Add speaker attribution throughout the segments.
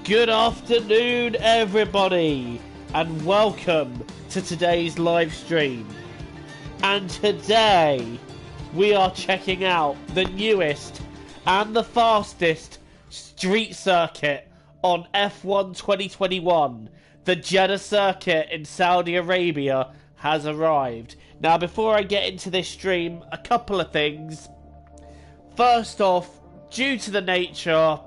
Speaker 1: Good afternoon, everybody, and welcome to today's live stream. And today, we are checking out the newest and the fastest street circuit on F1 2021. The Jeddah circuit in Saudi Arabia has arrived. Now, before I get into this stream, a couple of things. First off, due to the nature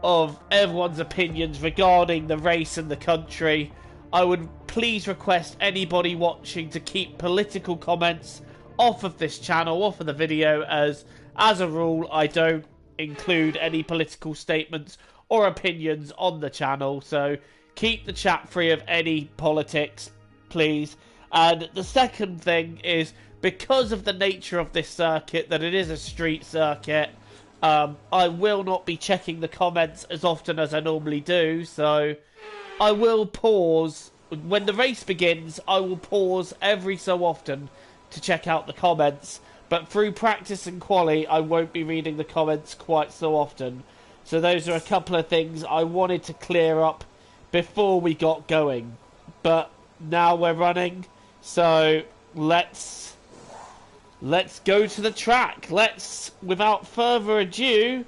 Speaker 1: of everyone's opinions regarding the race and the country, I would please request anybody watching to keep political comments off of this channel, off of the video, as a rule I don't include any political statements or opinions on the channel, so keep the chat free of any politics, please. And the second thing is, because of the nature of this circuit, that it is a street circuit, I will not be checking the comments as often as I normally do, so I will pause. When the race begins, I will pause every so often to check out the comments, but through practice and quali, I won't be reading the comments quite so often. So those are a couple of things I wanted to clear up before we got going. But now we're running, so let's go to the track. Let's, without further ado,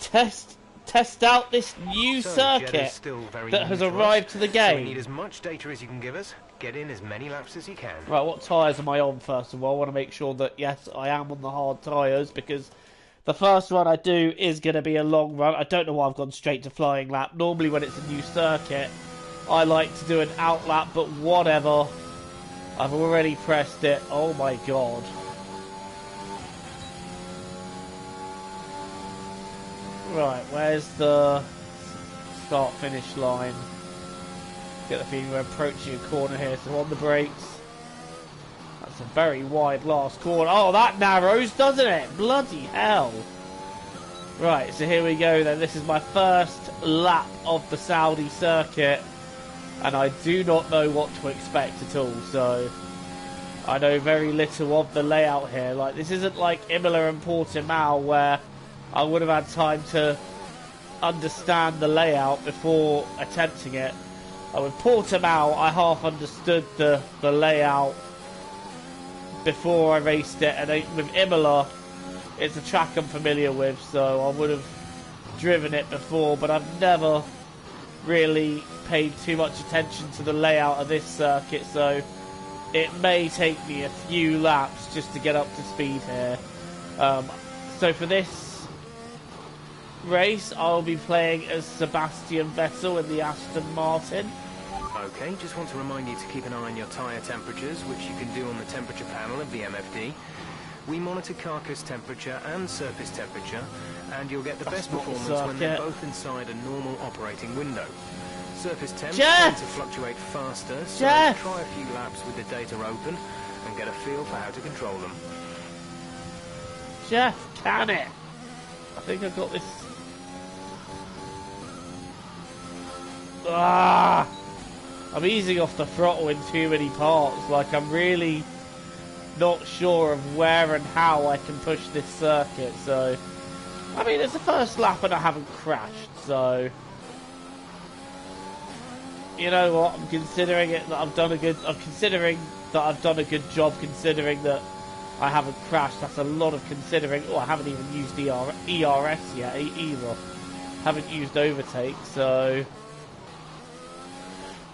Speaker 1: test out this new circuit that has arrived to the game.
Speaker 2: So we need as much data as you can give us. Get in as many laps as you can.
Speaker 1: Right, what tyres am I on first of all? I want to make sure that, yes, I am on the hard tyres, because the first run I do is going to be a long run. I don't know why I've gone straight to flying lap. Normally when it's a new circuit, I like to do an out lap, but whatever. I've already pressed it. Oh my god. Right, where's the start-finish line? Get the feeling we're approaching a corner here, so on the brakes. That's a very wide last corner. Oh, that narrows, doesn't it? Bloody hell. Right, so here we go then. This is my first lap of the Saudi circuit, and I do not know what to expect at all, so I know very little of the layout here. Like, this isn't like Imola and Portimao where I would have had time to understand the layout before attempting it. With Portimao, I half understood the layout before I raced it, and with Imola, it's a track I'm familiar with, so I would have driven it before, but I've never really paid too much attention to the layout of this circuit, so it may take me a few laps just to get up to speed here. So for this race, I'll be playing as Sebastian Vettel in the Aston Martin.
Speaker 2: Okay, just want to remind you to keep an eye on your tyre temperatures, which you can do on the temperature panel of the MFD. We monitor carcass temperature and surface temperature, and you'll get the best performance when they're both inside a normal operating window. Surface temps tend to fluctuate faster, so try a few laps with the data open and get a feel for how to control them.
Speaker 1: Jeff, can it? I think I've got this. I'm easing off the throttle in too many parts. Like, I'm really not sure of where and how I can push this circuit. So, I mean, it's the first lap and I haven't crashed, so you know what? I'm considering it that I've done a good. I'm considering that I've done a good job, considering that I haven't crashed. That's a lot of considering. Oh, I haven't even used ERS yet either. Haven't used overtake, so.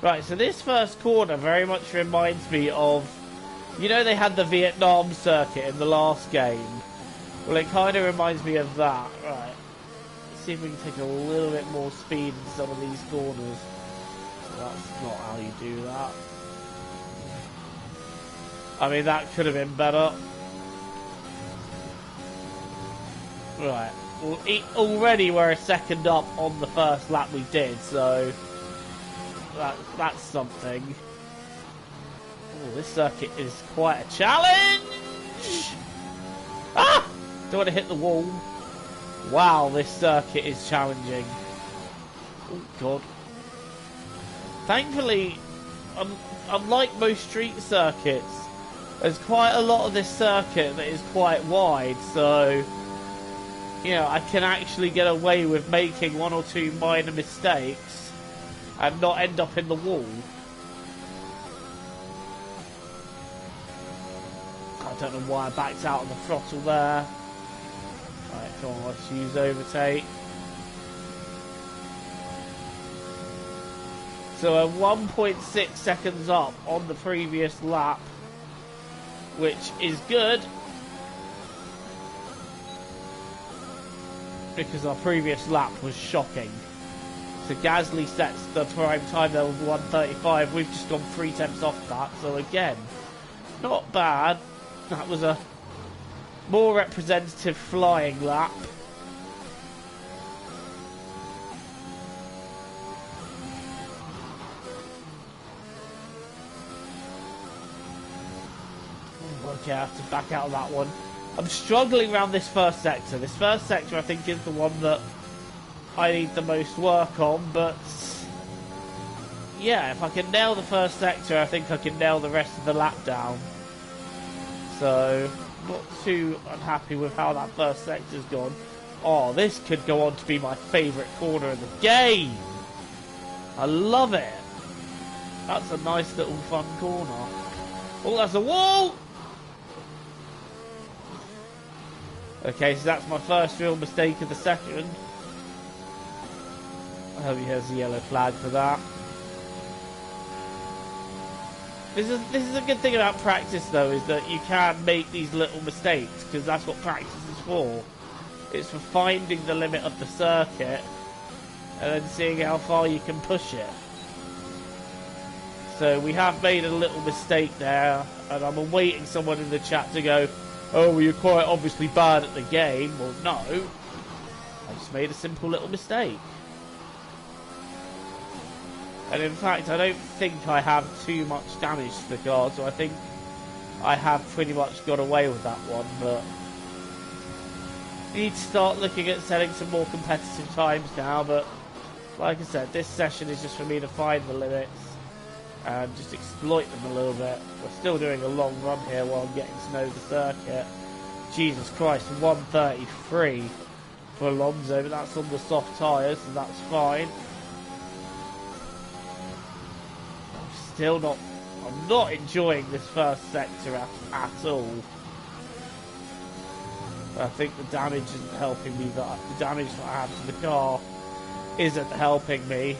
Speaker 1: Right, so this first corner very much reminds me of, you know, they had the Vietnam circuit in the last game. Well, it kind of reminds me of that. Right, let's see if we can take a little bit more speed in some of these corners. That's not how you do that. I mean, that could have been better. Right, well, already we're a second up on the first lap we did, so that's something. Oh, this circuit is quite a challenge! Ah! Don't want to hit the wall. Wow, this circuit is challenging. Oh, God. Thankfully, unlike most street circuits, there's quite a lot of this circuit that is quite wide, so you know, I can actually get away with making one or two minor mistakes and not end up in the wall. I don't know why I backed out on the throttle there. Right, come on, let's use overtake. So we're 1.6 seconds up on the previous lap, which is good, because our previous lap was shocking. So Gasly sets the prime time there with 1:35. We've just gone 3 tenths off that. So again, not bad. That was a more representative flying lap. Okay, I have to back out of that one. I'm struggling around this first sector. This first sector, I think, is the one that I need the most work on, but yeah, if I can nail the first sector, I think I can nail the rest of the lap down. So, not too unhappy with how that first sector's gone. Oh, this could go on to be my favourite corner in the game. I love it. That's a nice little fun corner. Oh, that's a wall! Okay, so that's my first real mistake of the second. I hope he has a yellow flag for that. This is a good thing about practice, though, is that you can make these little mistakes, because that's what practice is for. It's for finding the limit of the circuit and then seeing how far you can push it. So we have made a little mistake there, and I'm awaiting someone in the chat to go, oh, well, you're quite obviously bad at the game. Well, no. I just made a simple little mistake. And in fact, I don't think I have too much damage to the car, so I think I have pretty much got away with that one, but need to start looking at setting some more competitive times now, but like I said, this session is just for me to find the limits and just exploit them a little bit. We're still doing a long run here while I'm getting to know the circuit. Jesus Christ, 1:33 for Alonso, but that's on the soft tyres, so that's fine. I'm not enjoying this first sector at all. I think the damage isn't helping me. The damage that I have to the car isn't helping me.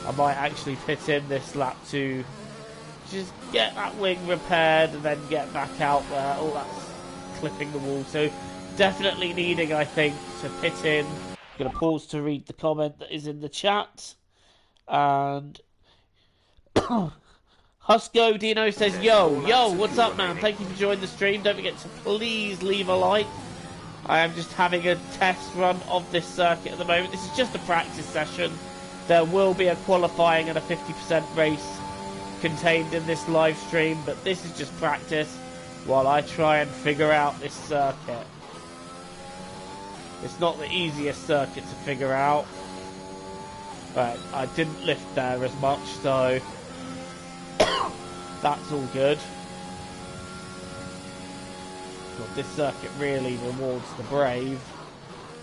Speaker 1: I might actually pit in this lap to just get that wing repaired and then get back out there. Oh, that's clipping the wall. So definitely needing, I think, to pit in. I'm going to pause to read the comment that is in the chat. And Husko Dino says, yo, what's up, man? Thank you for joining the stream. Don't forget to please leave a like. I am just having a test run of this circuit at the moment. This is just a practice session. There will be a qualifying and a 50% race contained in this live stream, but this is just practice while I try and figure out this circuit. It's not the easiest circuit to figure out. Right, I didn't lift there as much, so that's all good. But this circuit really rewards the brave.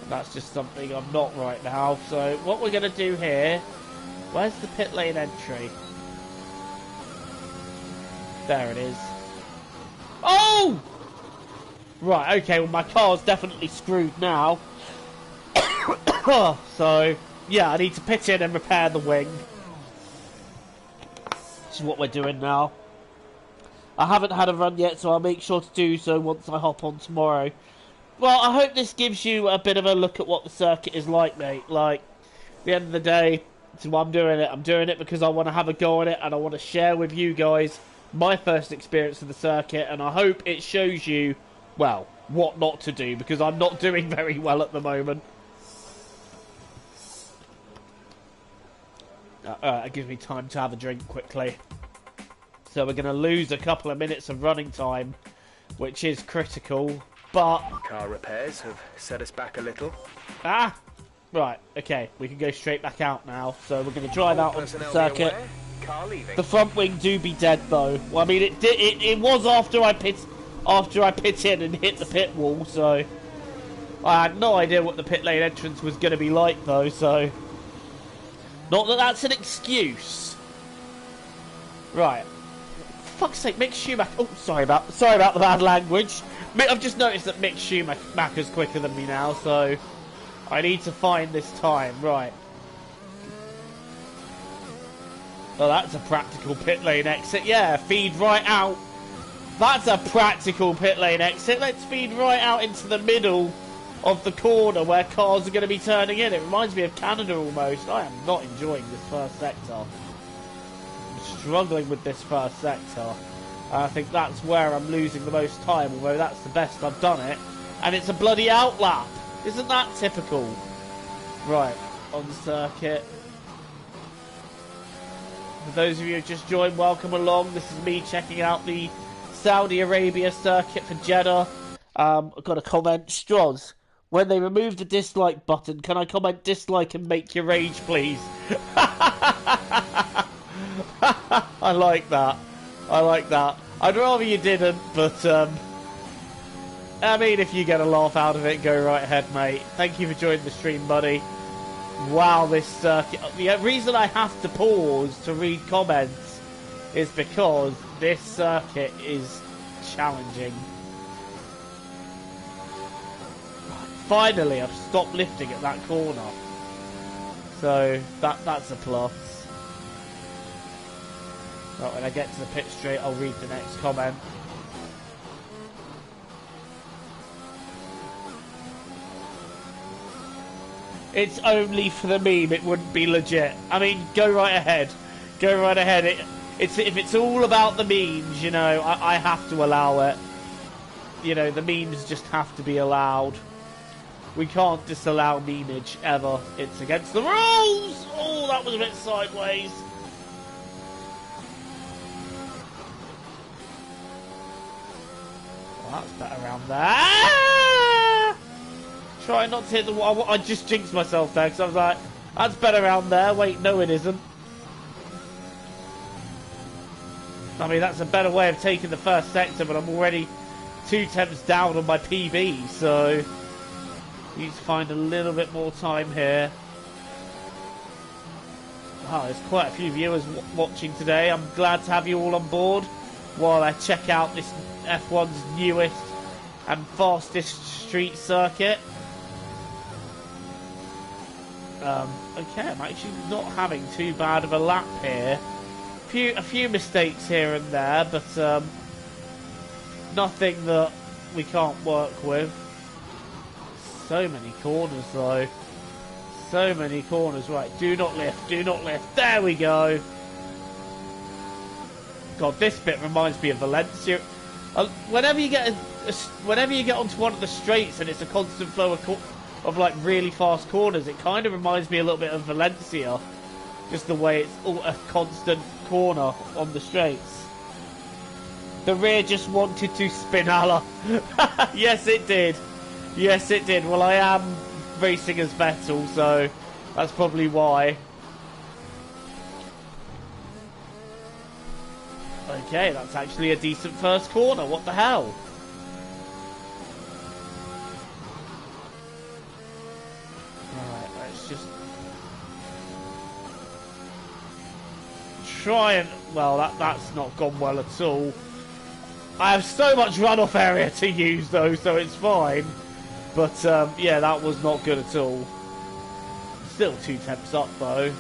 Speaker 1: And that's just something I'm not right now. So what we're going to do here... Where's the pit lane entry? There it is. Oh! Right, okay, well my car's definitely screwed now. So, yeah, I need to pit in and repair the wing. This is what we're doing now. I haven't had a run yet, so I'll make sure to do so once I hop on tomorrow. Well, I hope this gives you a bit of a look at what the circuit is like, mate. Like, at the end of the day, so I'm doing it. I'm doing it because I want to have a go on it, and I want to share with you guys my first experience of the circuit, and I hope it shows you, well, what not to do, because I'm not doing very well at the moment. It gives me time to have a drink quickly. So we're going to lose a couple of minutes of running time, which is critical, but...
Speaker 2: Car repairs have set us back a little.
Speaker 1: Ah! Right, okay, we can go straight back out now. So we're going to drive out onto the circuit. The front wing do be dead, though. Well, I mean, it was after I pit in and hit the pit wall, so... I had no idea what the pit lane entrance was going to be like, though, so... Not that that's an excuse. Right. For fuck's sake, Mick Schumacher... Oh, sorry about the bad language. I've just noticed that Mick Schumacher's quicker than me now, so... I need to find this time. Right. Oh, that's a practical pit lane exit. Yeah, feed right out. That's a practical pit lane exit. Let's feed right out into the middle of the corner where cars are going to be turning in. It reminds me of Canada almost. I am not enjoying this first sector. I'm struggling with this first sector. I think that's where I'm losing the most time, although that's the best I've done it. And it's a bloody outlap. Isn't that typical? Right, on circuit. For those of you who just joined, welcome along. This is me checking out the Saudi Arabia circuit for Jeddah. I've got a comment. Stroz, when they remove the dislike button, can I comment dislike and make your rage, please? I like that. I like that. I'd rather you didn't, but, I mean, if you get a laugh out of it, go right ahead, mate. Thank you for joining the stream, buddy. Wow, this circuit... The reason I have to pause to read comments is because this circuit is challenging. Finally, I've stopped lifting at that corner. So, that's a plus. Right, when I get to the pit straight, I'll read the next comment. It's only for the meme, it wouldn't be legit. I mean, go right ahead. Go right ahead. If it's all about the memes, you know, I have to allow it. You know, the memes just have to be allowed. We can't disallow memeage, ever. It's against the rules! Oh, that was a bit sideways. Well, that's better around there. Try not to hit the wall. I just jinxed myself there because I was like, that's better around there. Wait, no it isn't. I mean, that's a better way of taking the first sector, but I'm already 2 tenths down on my PB, so need to find a little bit more time here. Wow, there's quite a few viewers watching today. I'm glad to have you all on board while I check out this F1's newest and fastest street circuit. Okay, I'm actually not having too bad of a lap here. A few mistakes here and there, but nothing that we can't work with. So many corners though. So many corners. Right, do not lift, do not lift. There we go. God, this bit reminds me of Valencia. Whenever you get onto one of the straights and it's a constant flow of like really fast corners, it kind of reminds me a little bit of Valencia. Just the way it's all a constant corner on the straights. The rear just wanted to spin Allah. Yes, it did. Yes, it did. Well, I am racing as Vettel, so that's probably why. Okay, that's actually a decent first corner. What the hell? Alright, let's just try and... Well, that's not gone well at all. I have so much runoff area to use, though, so it's fine. But, yeah, that was not good at all. Still 2 tenths up, though.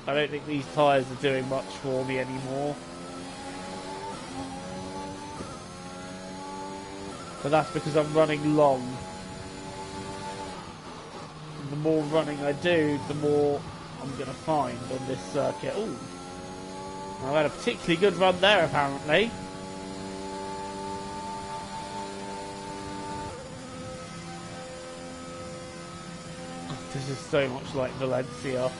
Speaker 1: I don't think these tyres are doing much for me anymore. But that's because I'm running long. And the more running I do, the more I'm going to find on this circuit. Ooh. I've had a particularly good run there, apparently. This is so much like Valencia.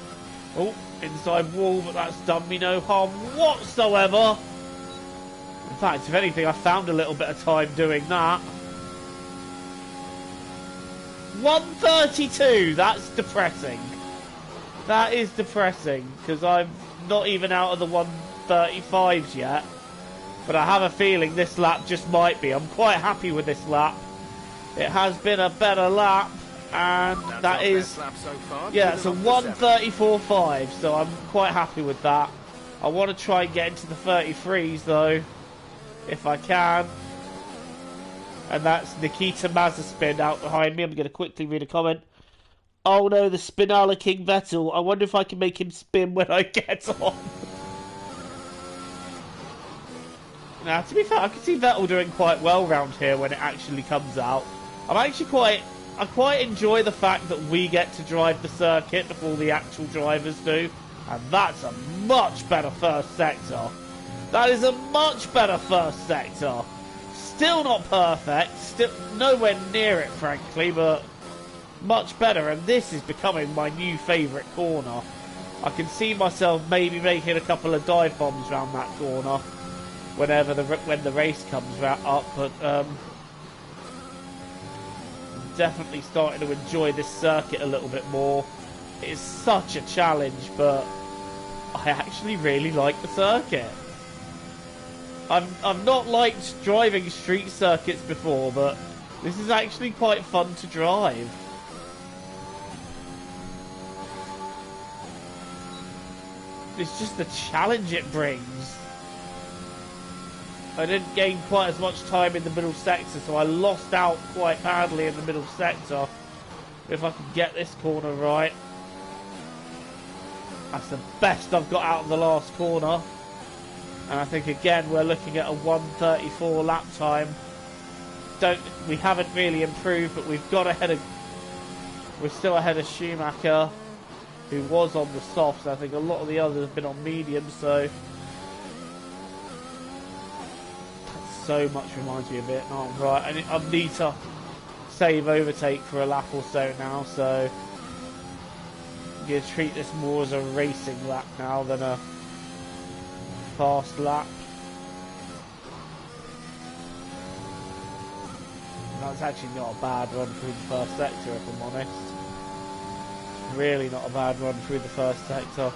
Speaker 1: Oh, inside wall, but that's done me no harm whatsoever. In fact, if anything, I found a little bit of time doing that. 132, that's depressing. That is depressing, because I'm not even out of the 135s yet. But I have a feeling this lap just might be. I'm quite happy with this lap. It has been a better lap, and that is, yeah, it's a 1:34.5, so I'm quite happy with that. I want to try and get into the 33s though, if I can. And that's Nikita Mazepin out behind me. I'm going to quickly read a comment. Oh no, the Spinala King Vettel. I wonder if I can make him spin when I get on. Now, to be fair, I can see Vettel doing quite well round here when it actually comes out. I quite enjoy the fact that we get to drive the circuit before the actual drivers do. And that's a much better first sector. That is a much better first sector. Still not perfect, still nowhere near it, frankly, but much better. And this is becoming my new favourite corner. I can see myself maybe making a couple of dive bombs around that corner when the race comes up. But I'm definitely starting to enjoy this circuit a little bit more. It's such a challenge, but I actually really like the circuit. I've not liked driving street circuits before, but this is actually quite fun to drive. It's just the challenge it brings. I didn't gain quite as much time in the middle sector, so I lost out quite badly in the middle sector. If I can get this corner right. That's the best I've got out of the last corner. And I think again we're looking at a 1:34 lap time. We haven't really improved, but we're still ahead of Schumacher, who was on the softs. I think a lot of the others have been on mediums, so that so much reminds me of Vietnam. Right, I need to save overtake for a lap or so now, so I'm going to treat this more as a racing lap now than a fast lap. And that's actually not a bad run through the first sector, if I'm honest. Really not a bad run through the first sector.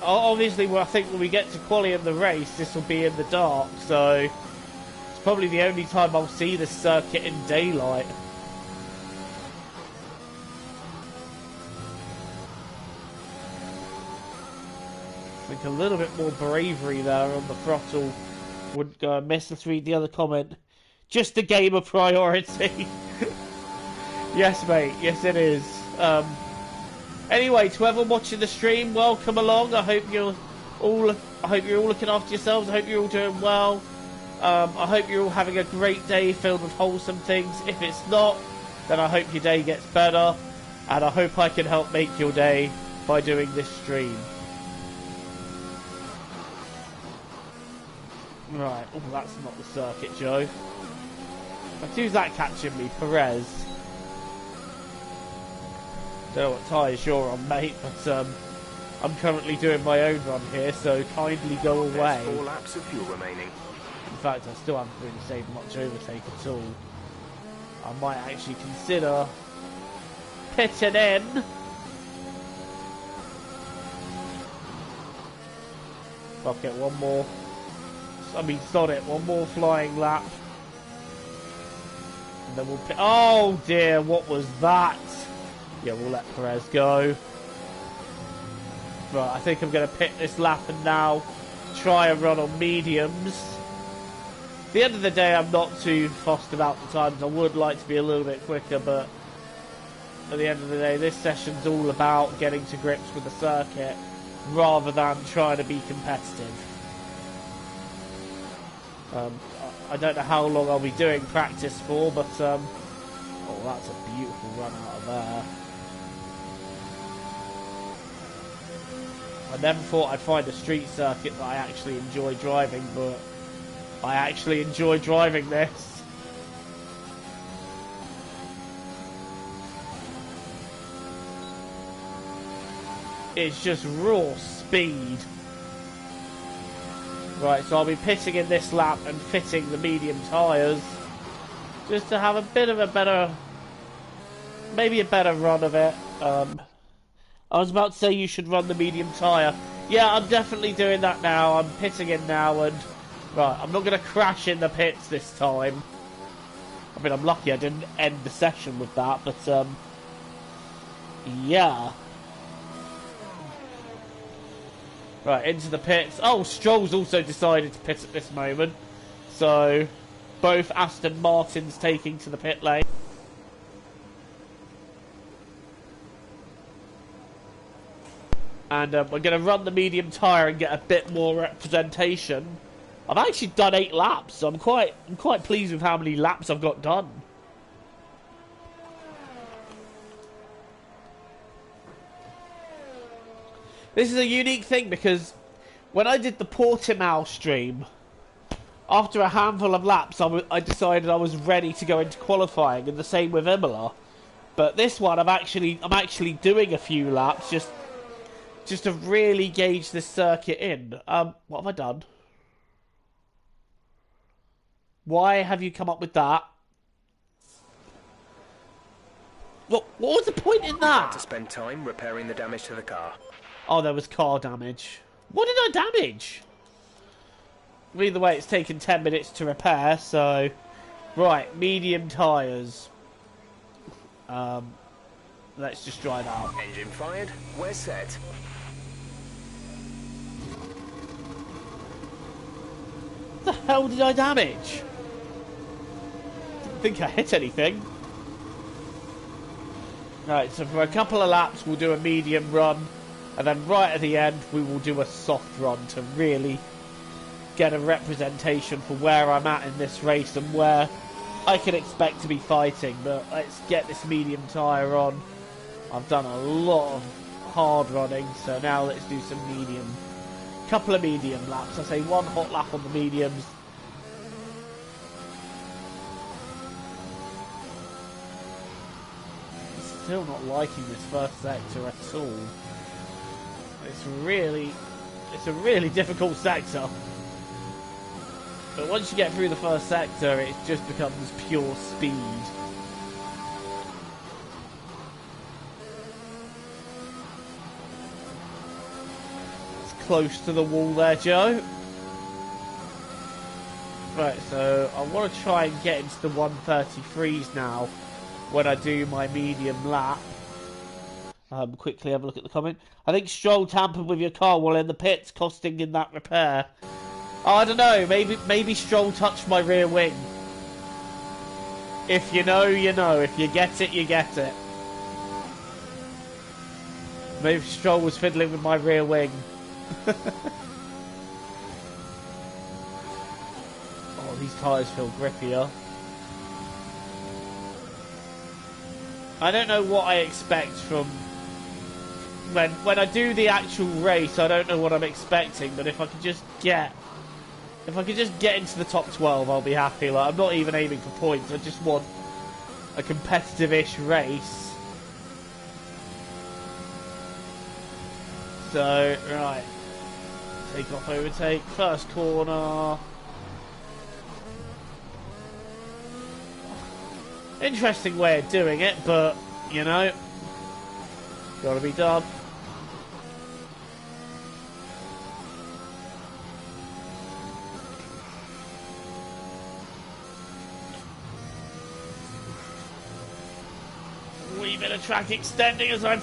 Speaker 1: Obviously, I think when we get to quali in the race, this will be in the dark, so it's probably the only time I'll see this circuit in daylight. I think a little bit more bravery there on the throttle wouldn't go amiss. Let's read the other comment. Just a game of priority. Yes, mate. Yes, it is. Anyway, to everyone watching the stream, welcome along. I hope you're all looking after yourselves. I hope you're all doing well. I hope you're all having a great day filled with wholesome things. If it's not, then I hope your day gets better, and I hope I can help make your day by doing this stream. Right. Oh, that's not the circuit, Joe. But who's that catching me? Perez. Don't know what tyres you're on, mate, but I'm currently doing my own run here, so kindly go away.
Speaker 2: There's 4 laps of fuel remaining.
Speaker 1: In fact, I still haven't really saved much overtake at all. I might actually consider pitting in. Fuck it, one more. Sod it, one more flying lap. And then we'll pit. Oh dear, what was that? Yeah, we'll let Perez go. Right, I think I'm going to pit this lap and now try and run on mediums. At the end of the day, I'm not too fussed about the times. I would like to be a little bit quicker, but at the end of the day, this session's all about getting to grips with the circuit rather than trying to be competitive. I don't know how long I'll be doing practice for, but oh, that's a beautiful run out of there. I never thought I'd find a street circuit that I actually enjoy driving, but I actually enjoy driving this. It's just raw speed. Right, so I'll be pitting in this lap and fitting the medium tyres just to have a bit of a better, maybe a better run of it. I was about to say you should run the medium tyre. Yeah, I'm definitely doing that now. I'm pitting in now, and right, I'm not going to crash in the pits this time. I mean, I'm lucky I didn't end the session with that, but, yeah. Right, into the pits. Oh, Stroll's also decided to pit at this moment. So, both Aston Martins taking to the pit lane. And we're going to run the medium tyre and get a bit more representation. I've actually done 8 laps, so I'm quite pleased with how many laps I've got done. This is a unique thing because when I did the Portimao stream, after a handful of laps, I decided I was ready to go into qualifying, and the same with Imola. But this one, I'm actually doing a few laps just to really gauge this circuit in. What have I done? Why have you come up with that? What was the point in that?
Speaker 2: To spend time repairing the damage to the car.
Speaker 1: Oh, there was car damage. What did I damage? Either way, it's taken 10 minutes to repair, so... Right, medium tyres. Let's just dry that out.
Speaker 2: Engine fired, we're set.
Speaker 1: What the hell did I damage? Didn't think I hit anything. Right, so for a couple of laps we'll do a medium run, and then right at the end we will do a soft run to really get a representation for where I'm at in this race and where I can expect to be fighting. But let's get this medium tyre on. I've done a lot of hard running, so now let's do some medium. Couple of medium laps. I say one hot lap on the mediums. Still not liking this first sector at all. It's a really difficult sector. But once you get through the first sector, it just becomes pure speed. It's close to the wall there, Joe. Right, so I want to try and get into the 133s now when I do my medium lap. Quickly have a look at the comment. I think Stroll tampered with your car while in the pits, costing in that repair. Oh, I don't know. Maybe Stroll touched my rear wing. If you know, you know. If you get it, you get it. Maybe Stroll was fiddling with my rear wing. Oh, these tyres feel grippier. I don't know what I expect from when I do the actual race. I don't know what I'm expecting, but if I could just get into the top 12, I'll be happy. Like, I'm not even aiming for points. I just want a competitive-ish race. So, right. Take off, overtake. First corner. Interesting way of doing it, but, you know, gotta be done. Wee bit of track extending as I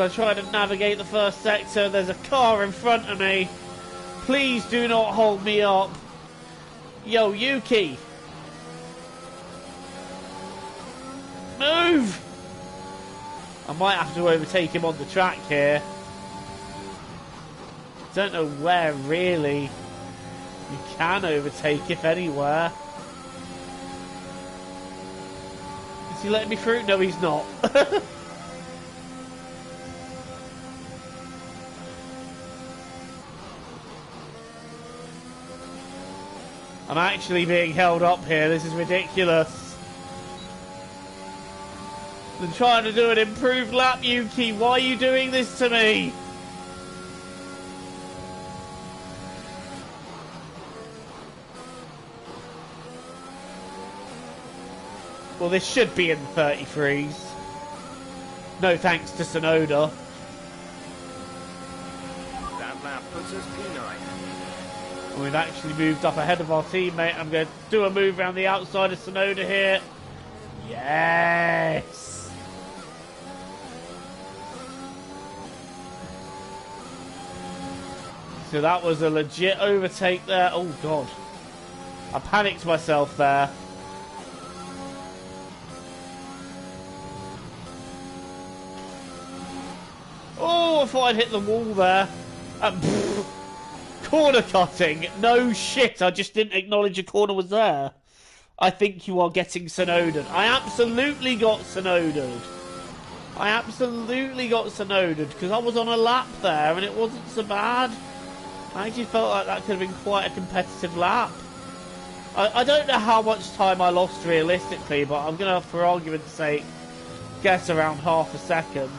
Speaker 1: try to navigate the first sector. There's a car in front of me. Please do not hold me up. Yo, Yuki. Move! I might have to overtake him on the track here. Don't know where really you can overtake, if anywhere. Is he letting me through? No, he's not. I'm actually being held up here. This is ridiculous. I'm trying to do an improved lap, Yuki. Why are you doing this to me? Well, this should be in the 33s. No thanks to Sonoda.
Speaker 2: That lap puts us P9.
Speaker 1: And we've actually moved up ahead of our teammate. I'm going to do a move around the outside of Sonoda here. Yes! So that was a legit overtake there. Oh, God. I panicked myself there. Oh, I thought I'd hit the wall there. Corner cutting. No shit, I just didn't acknowledge a corner was there. I think you are getting Sonoda'd. I absolutely got Sonoda'd. I absolutely got Sonoda'd because I was on a lap there and it wasn't so bad. I actually felt like that could have been quite a competitive lap. I don't know how much time I lost realistically, but I'm going to, for argument's sake, guess around half a second.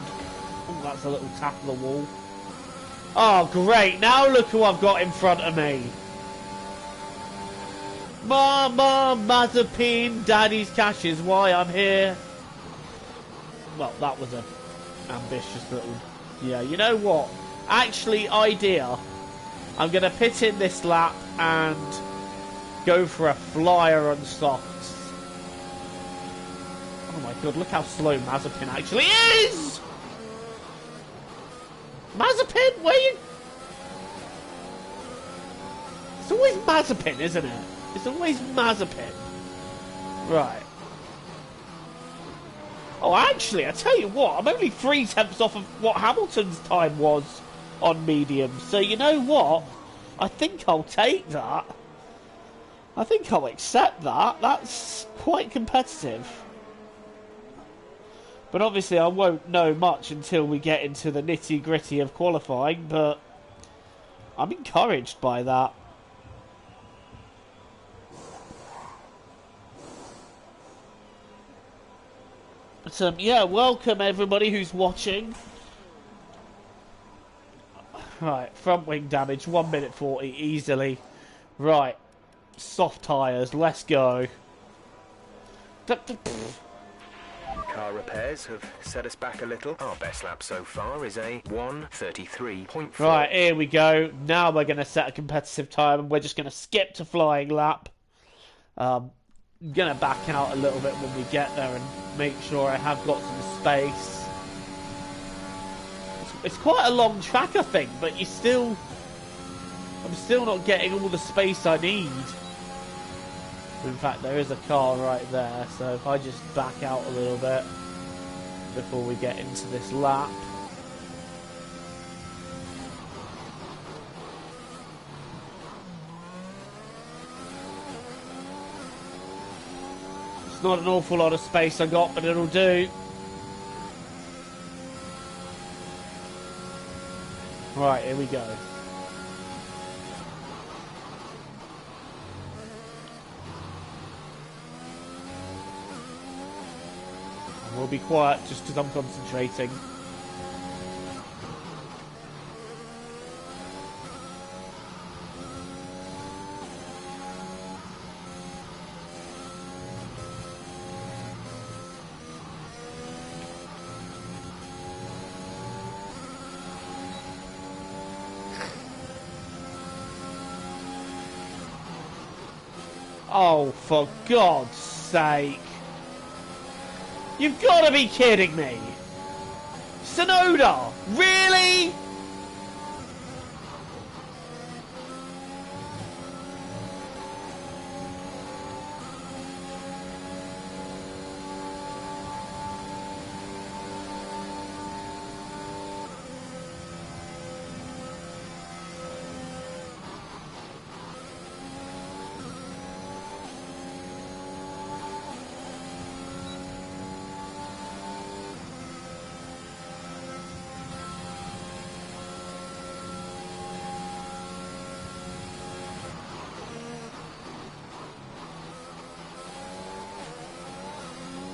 Speaker 1: Oh, that's a little tap of the wall. Oh, great. Now look who I've got in front of me. Mama, Mazepin, Daddy's cash is why I'm here. Well, that was an ambitious little... Yeah, you know what? Actually, idea. I'm going to pit in this lap and go for a flyer on softs. Oh my god, look how slow Mazepin actually is! Mazepin, where you... It's always Mazepin, isn't it? It's always Mazepin. Right. Oh, actually, I tell you what, I'm only 3/10 off of what Hamilton's time was on medium. So, you know what? I think I'll take that. I think I'll accept that. That's quite competitive. But obviously I won't know much until we get into the nitty-gritty of qualifying, but I'm encouraged by that. So, yeah, welcome everybody who's watching. Right, front wing damage, 1 minute 40, easily. Right, soft tyres, let's go.
Speaker 2: Car repairs have set us back a little. Our best lap so far is a 1:33.4.
Speaker 1: Right, here we go. Now we're going to set a competitive time and we're just going to skip to flying lap. I'm going to back out a little bit when we get there and make sure I have got some space. It's quite a long track, I think, but I'm still not getting all the space I need. In fact, there is a car right there, so if I just back out a little bit before we get into this lap. It's not an awful lot of space I got, but it'll do. Right, here we go. We'll be quiet just because I'm concentrating. Oh, for God's sake. You've got to be kidding me! Sonoda! Really?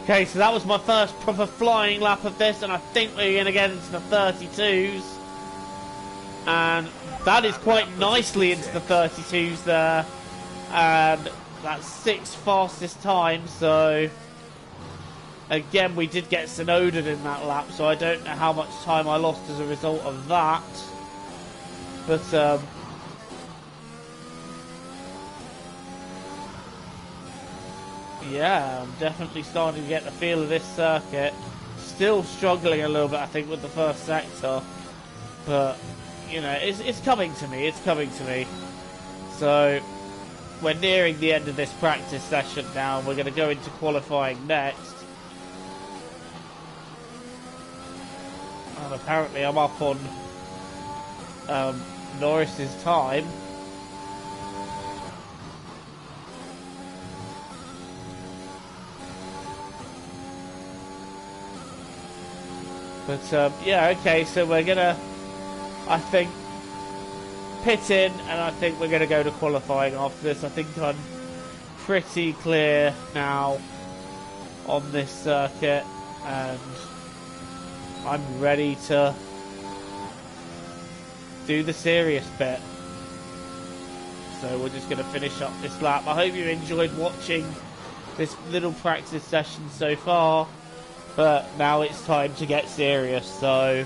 Speaker 1: Okay, so that was my first proper flying lap of this, and I think we're going to get into the 32s. And that is quite nicely into the 32s there. And that's 6th fastest time, so... Again, we did get Sonoda'd in that lap, so I don't know how much time I lost as a result of that. But, yeah, I'm definitely starting to get the feel of this circuit. Still struggling a little bit, I think, with the first sector. But, you know, it's coming to me. It's coming to me. So, we're nearing the end of this practice session now. We're going to go into qualifying next. And apparently I'm up on Norris's time. But, yeah, okay, so we're going to, I think, pit in, and I think we're going to go to qualifying after this. I think I'm pretty clear now on this circuit, and I'm ready to do the serious bit. So we're just going to finish up this lap. I hope you enjoyed watching this little practice session so far. But now it's time to get serious, so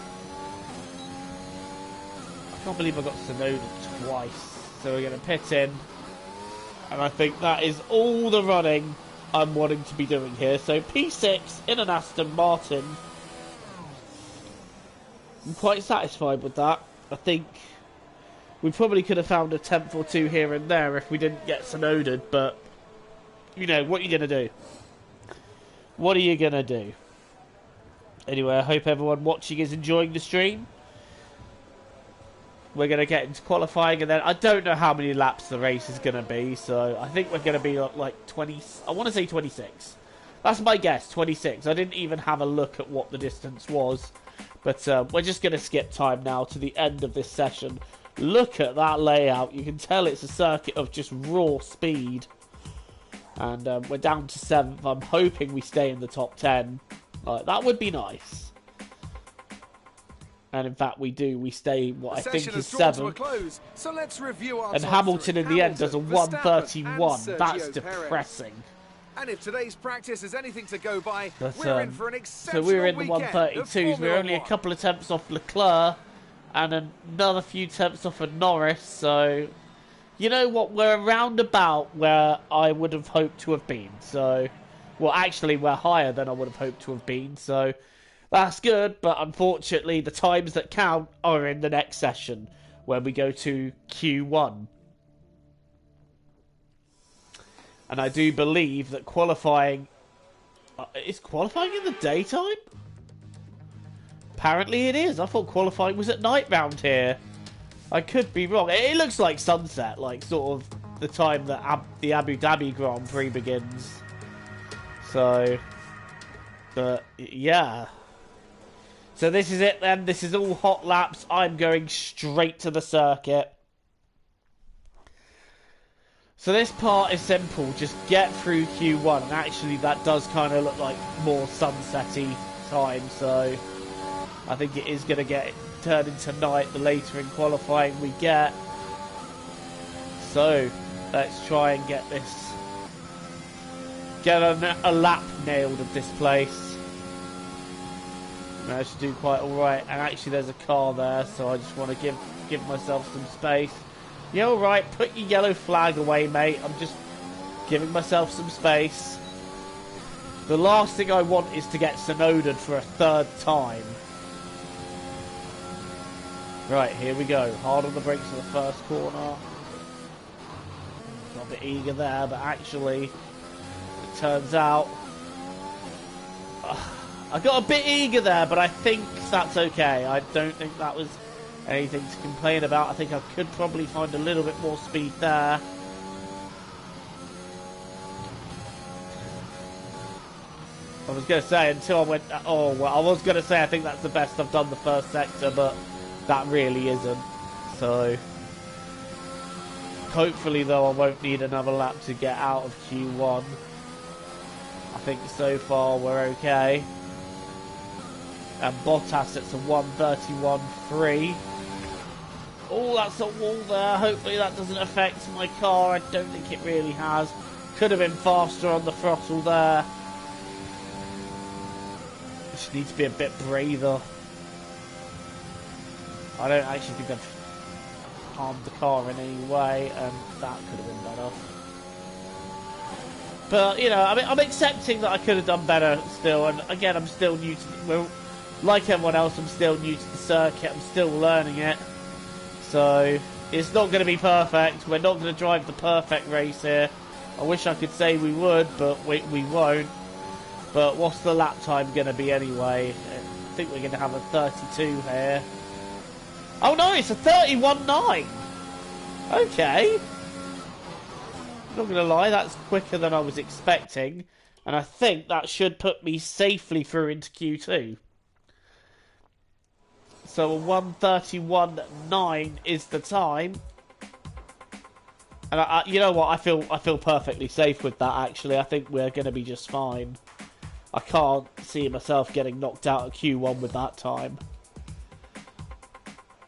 Speaker 1: I can't believe I got Sonoda twice. So we're going to pit in, and I think that is all the running I'm wanting to be doing here. So P6 in an Aston Martin. I'm quite satisfied with that. I think we probably could have found a 10th or two here and there if we didn't get Sonoda, but you know, what are you going to do? What are you going to do? Anyway, I hope everyone watching is enjoying the stream. We're going to get into qualifying, and then I don't know how many laps the race is going to be, so I think we're going to be like 20... I want to say 26. That's my guess, 26. I didn't even have a look at what the distance was, but we're just going to skip time now to the end of this session. Look at that layout. You can tell it's a circuit of just raw speed. And we're down to 7th. I'm hoping we stay in the top 10. That would be nice. And in fact, we do. We stay, what I think is 7th.
Speaker 3: So let's review our
Speaker 1: and Hamilton in the end does a 1:31. That's depressing.
Speaker 3: And if today's practice is anything to go by, we're in for an exceptional
Speaker 1: so we're in the
Speaker 3: weekend
Speaker 1: 1:32s. We're only a couple of tenths off Leclerc and another few tenths off of Norris. So, you know what? We're around about where I would have hoped to have been. So, well, actually, we're higher than I would have hoped to have been. So, that's good. But unfortunately, the times that count are in the next session when we go to Q1. And I do believe that qualifying... is qualifying in the daytime? Apparently it is. I thought qualifying was at night round here. I could be wrong. It looks like sunset, like sort of the time that the Abu Dhabi Grand Prix begins. So, but yeah. So this is it then. This is all hot laps. I'm going straight to the circuit. So this part is simple. Just get through Q1. And actually that does kind of look like more sunsetty time. So I think it is going to get turned into night the later in qualifying we get. So let's try and get this. Get a lap nailed of this place. Managed to do quite alright. And actually there's a car there. So I just want to give myself some space. Yeah, alright, put your yellow flag away, mate. I'm just giving myself some space. The last thing I want is to get Sonoda for a third time. Right, here we go. Hard on the brakes for the first corner. Got a bit eager there, but actually, it turns out... I got a bit eager there, but I think that's okay. I don't think that was... anything to complain about. I think I could probably find a little bit more speed there. I was going to say until I went... oh, well, I was going to say I think that's the best I've done the first sector, but that really isn't. So, hopefully, though, I won't need another lap to get out of Q1. I think so far we're okay. And Bottas, it's a 1:31.3. Oh, that's a wall there. Hopefully that doesn't affect my car. I don't think it really has. Could have been faster on the throttle there. Just need to be a bit braver. I don't actually think I've harmed the car in any way, and that could have been better. But, you know, I mean, I'm accepting that I could have done better still. And again, I'm still new to... Well, like everyone else, I'm still new to the circuit. I'm still learning it. So, it's not going to be perfect. We're not going to drive the perfect race here. I wish I could say we would, but we won't. But what's the lap time going to be anyway? I think we're going to have a 32 here. Oh no, it's a 31.9. Okay. Not going to lie, that's quicker than I was expecting. And I think that should put me safely through into Q2. So a 1:31.9 is the time. And you know what, I feel perfectly safe with that, actually. I think we're going to be just fine. I can't see myself getting knocked out at Q1 with that time.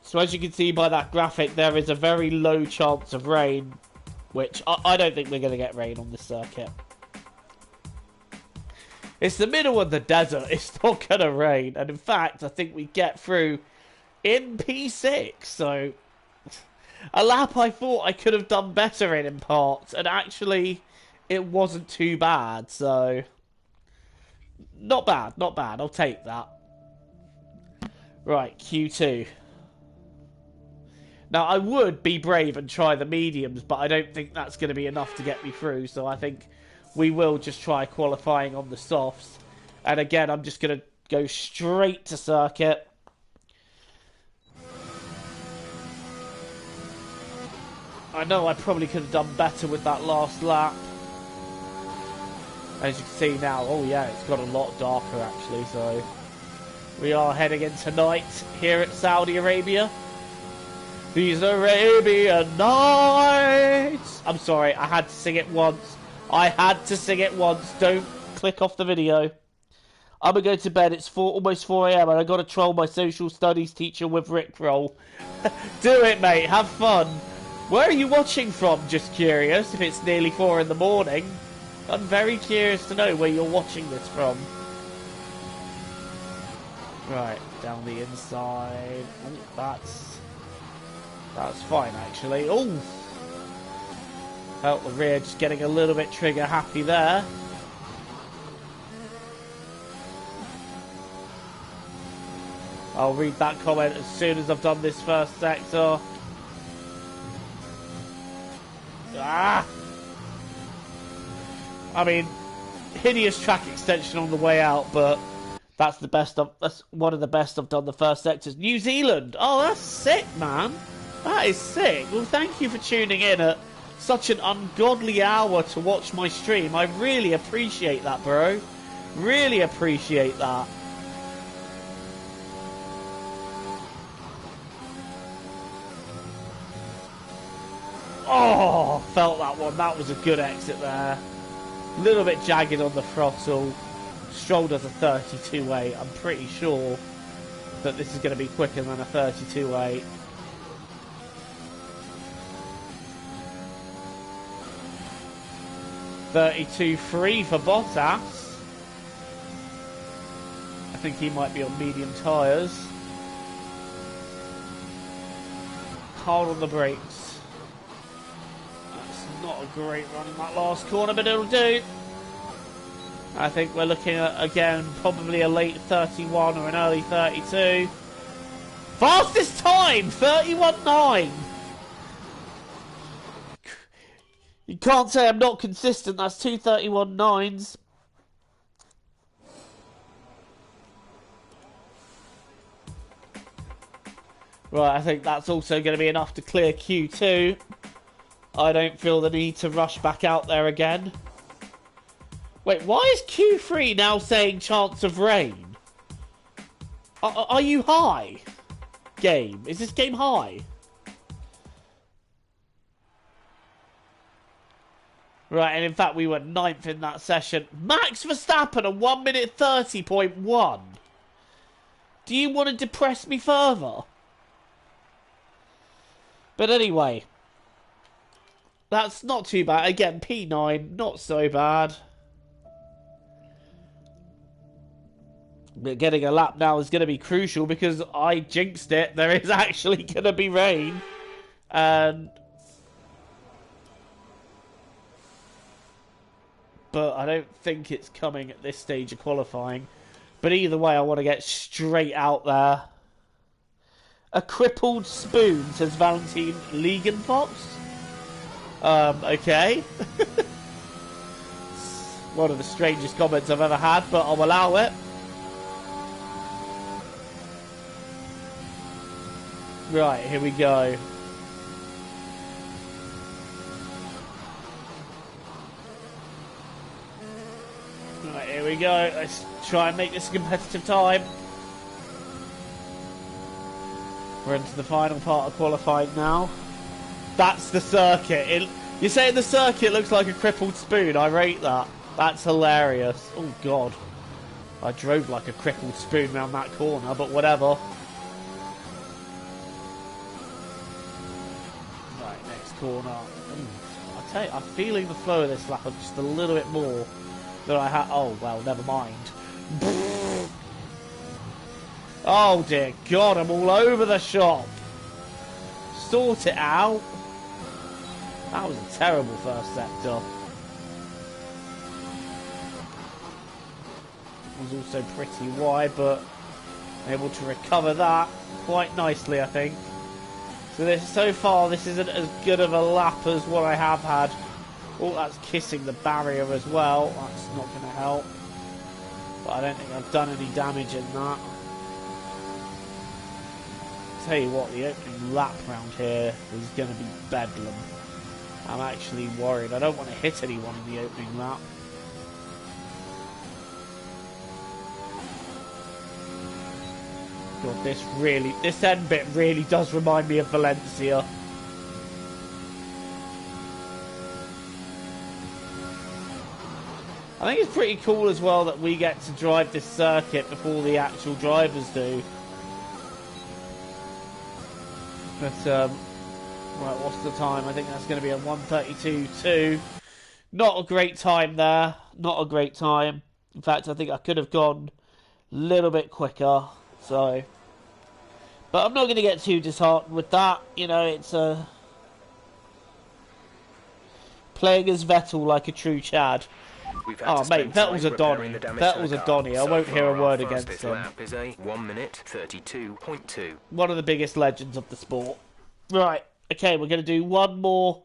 Speaker 1: So as you can see by that graphic, there is a very low chance of rain, which I don't think we're going to get rain on this circuit. It's the middle of the desert. It's not going to rain. And in fact, I think we get through in P6. So a lap I thought I could have done better in parts. And actually, it wasn't too bad. So not bad, not bad. I'll take that. Right, Q2. Now, I would be brave and try the mediums, but I don't think that's going to be enough to get me through. So I think we will just try qualifying on the softs. And again, I'm just going to go straight to circuit. I know I probably could have done better with that last lap. As you can see now, oh yeah, it's got a lot darker actually. So we are heading into night here at Saudi Arabia. These Arabian Nights. I'm sorry, I had to sing it once. I had to sing it once. Don't click off the video. I'm going to go to bed. It's almost 4 AM and I got to troll my social studies teacher with Rickroll. Do it, mate. Have fun. Where are you watching from? Just curious. If it's nearly 4 in the morning. I'm very curious to know where you're watching this from. Right, down the inside. Ooh, that's fine, actually. Oh! Felt the rear just getting a little bit trigger happy there. I'll read that comment as soon as I've done this first sector. Ah! I mean, hideous track extension on the way out, but that's one of the best I've done the first sectors. New Zealand! Oh, that's sick, man! That is sick. Well, thank you for tuning in at such an ungodly hour to watch my stream. I really appreciate that, bro. Really appreciate that. Oh, felt that one. That was a good exit there. A little bit jagged on the throttle. Stroll does a 32.8. I'm pretty sure that this is going to be quicker than a 32.8. .32.3 for Bottas. I think he might be on medium tyres. Hard on the brakes. That's not a great run in that last corner, but it'll do. I think we're looking at, again, probably a late 31 or an early 32. Fastest time! 31.9! You can't say I'm not consistent. That's 2:31.9s. Right, I think that's also going to be enough to clear Q2. I don't feel the need to rush back out there again. Wait, why is Q3 now saying chance of rain? Are you high? Game? Is this game high? Right, and in fact we were 9th in that session. Max Verstappen a 1:30.1. Do you want to depress me further? But anyway, that's not too bad. Again, P9, not so bad. But getting a lap now is going to be crucial because I jinxed it. There is actually going to be rain. And but I don't think it's coming at this stage of qualifying. But either way, I want to get straight out there. A crippled spoon, says Valentine Liegenfox. Okay. One of the strangest comments I've ever had, but I'll allow it. Right, here we go. Right, here we go. Let's try and make this a competitive time. We're into the final part of qualifying now. That's the circuit. You're saying the circuit looks like a crippled spoon. I rate that. That's hilarious. Oh, God. I drove like a crippled spoon around that corner, but whatever. Right, next corner. I tell you, I'm feeling the flow of this lap just a little bit more than I had. Oh, well, never mind. Oh, dear God, I'm all over the shop. Sort it out. That was a terrible first sector. It was also pretty wide, but able to recover that quite nicely, I think. So far, this isn't as good of a lap as what I have had. Oh, that's kissing the barrier as well. That's not going to help. But I don't think I've done any damage in that. Tell you what, the opening lap round here is going to be bedlam. I'm actually worried. I don't want to hit anyone in the opening lap. God, this end bit really does remind me of Valencia. I think it's pretty cool as well that we get to drive this circuit before the actual drivers do. But, right, what's the time? I think that's going to be a 1:32.2. Not a great time there. Not a great time. In fact, I think I could have gone a little bit quicker. So, but I'm not going to get too disheartened with that. You know, it's playing as Vettel like a true Chad. Oh, mate, Vettel's a Donny. Vettel's a Donny. I won't hear a word against him.
Speaker 2: Lap is a 1:32.2.
Speaker 1: One of the biggest legends of the sport. Right, okay, we're going to do one more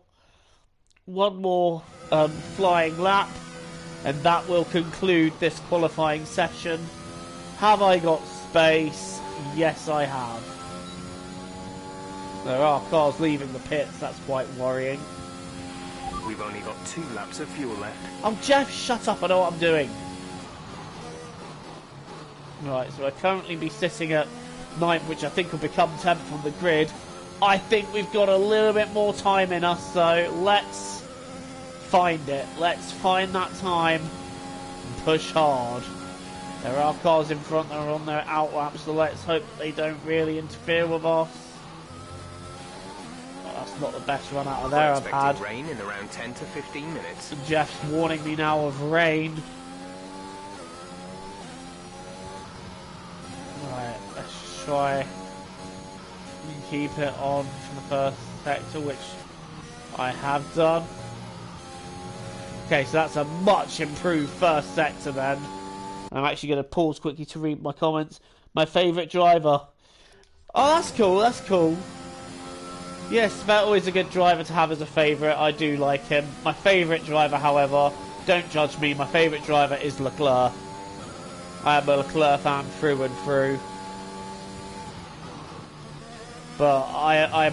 Speaker 1: flying lap, and that will conclude this qualifying session. Have I got space? Yes, I have. There are cars leaving the pits. That's quite worrying.
Speaker 2: We've only got 2 laps of fuel left.
Speaker 1: Oh, Jeff, shut up. I know what I'm doing. Right, so I'll currently be sitting at 9th, which I think will become 10th on the grid. I think we've got a little bit more time in us, so let's find it. Let's find that time and push hard. There are cars in front that are on their out laps, so let's hope they don't really interfere with us. That's not the best run out of there I've had.
Speaker 2: Rain in around 10 to 15 minutes.
Speaker 1: Jeff's warning me now of rain. Right, let's try and keep it on for the first sector, which I have done. Okay, so that's a much improved first sector then. I'm actually going to pause quickly to read my comments. My favourite driver. Oh, that's cool, that's cool. Yes, Vettel is a good driver to have as a favourite. I do like him. My favourite driver, however, don't judge me, my favourite driver is Leclerc. I am a Leclerc fan through and through. But I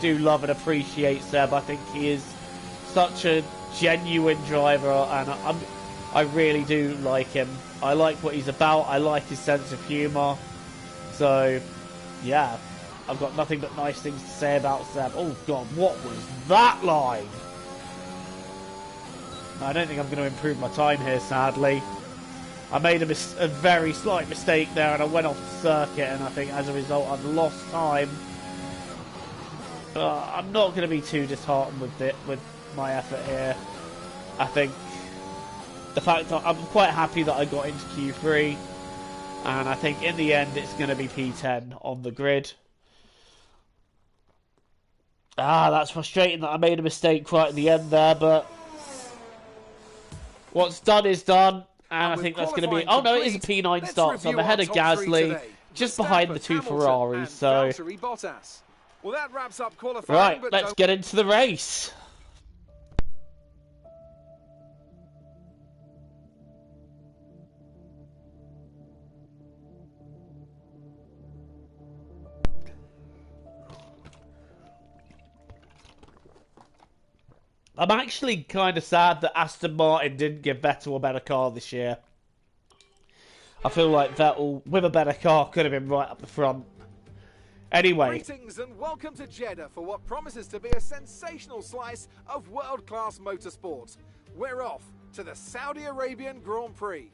Speaker 1: do love and appreciate Seb. I think he is such a genuine driver, and I really do like him. I like what he's about. I like his sense of humour. So, yeah. I've got nothing but nice things to say about Seb. Oh, God, what was that line? I don't think I'm going to improve my time here, sadly. I made a very slight mistake there, and I went off the circuit, and I think as a result I've lost time. I'm not going to be too disheartened with my effort here. I think the fact that I'm quite happy that I got into Q3, and I think in the end it's going to be P10 on the grid. That's frustrating that I made a mistake right at the end there, but What's done is done. And I think that's going to be... Oh, no, it is a P9 start. So I'm ahead of Gasly, just behind the two Ferraris. So...
Speaker 3: Well, that wraps up qualifying,
Speaker 1: right, let's get into the race. I'm actually kind of sad that Aston Martin didn't give Vettel a better car this year. I feel like Vettel, with a better car, could have been right up the front. Anyway.
Speaker 3: Greetings and welcome to Jeddah for what promises to be a sensational slice of world-class motorsport. We're off to the Saudi Arabian Grand Prix.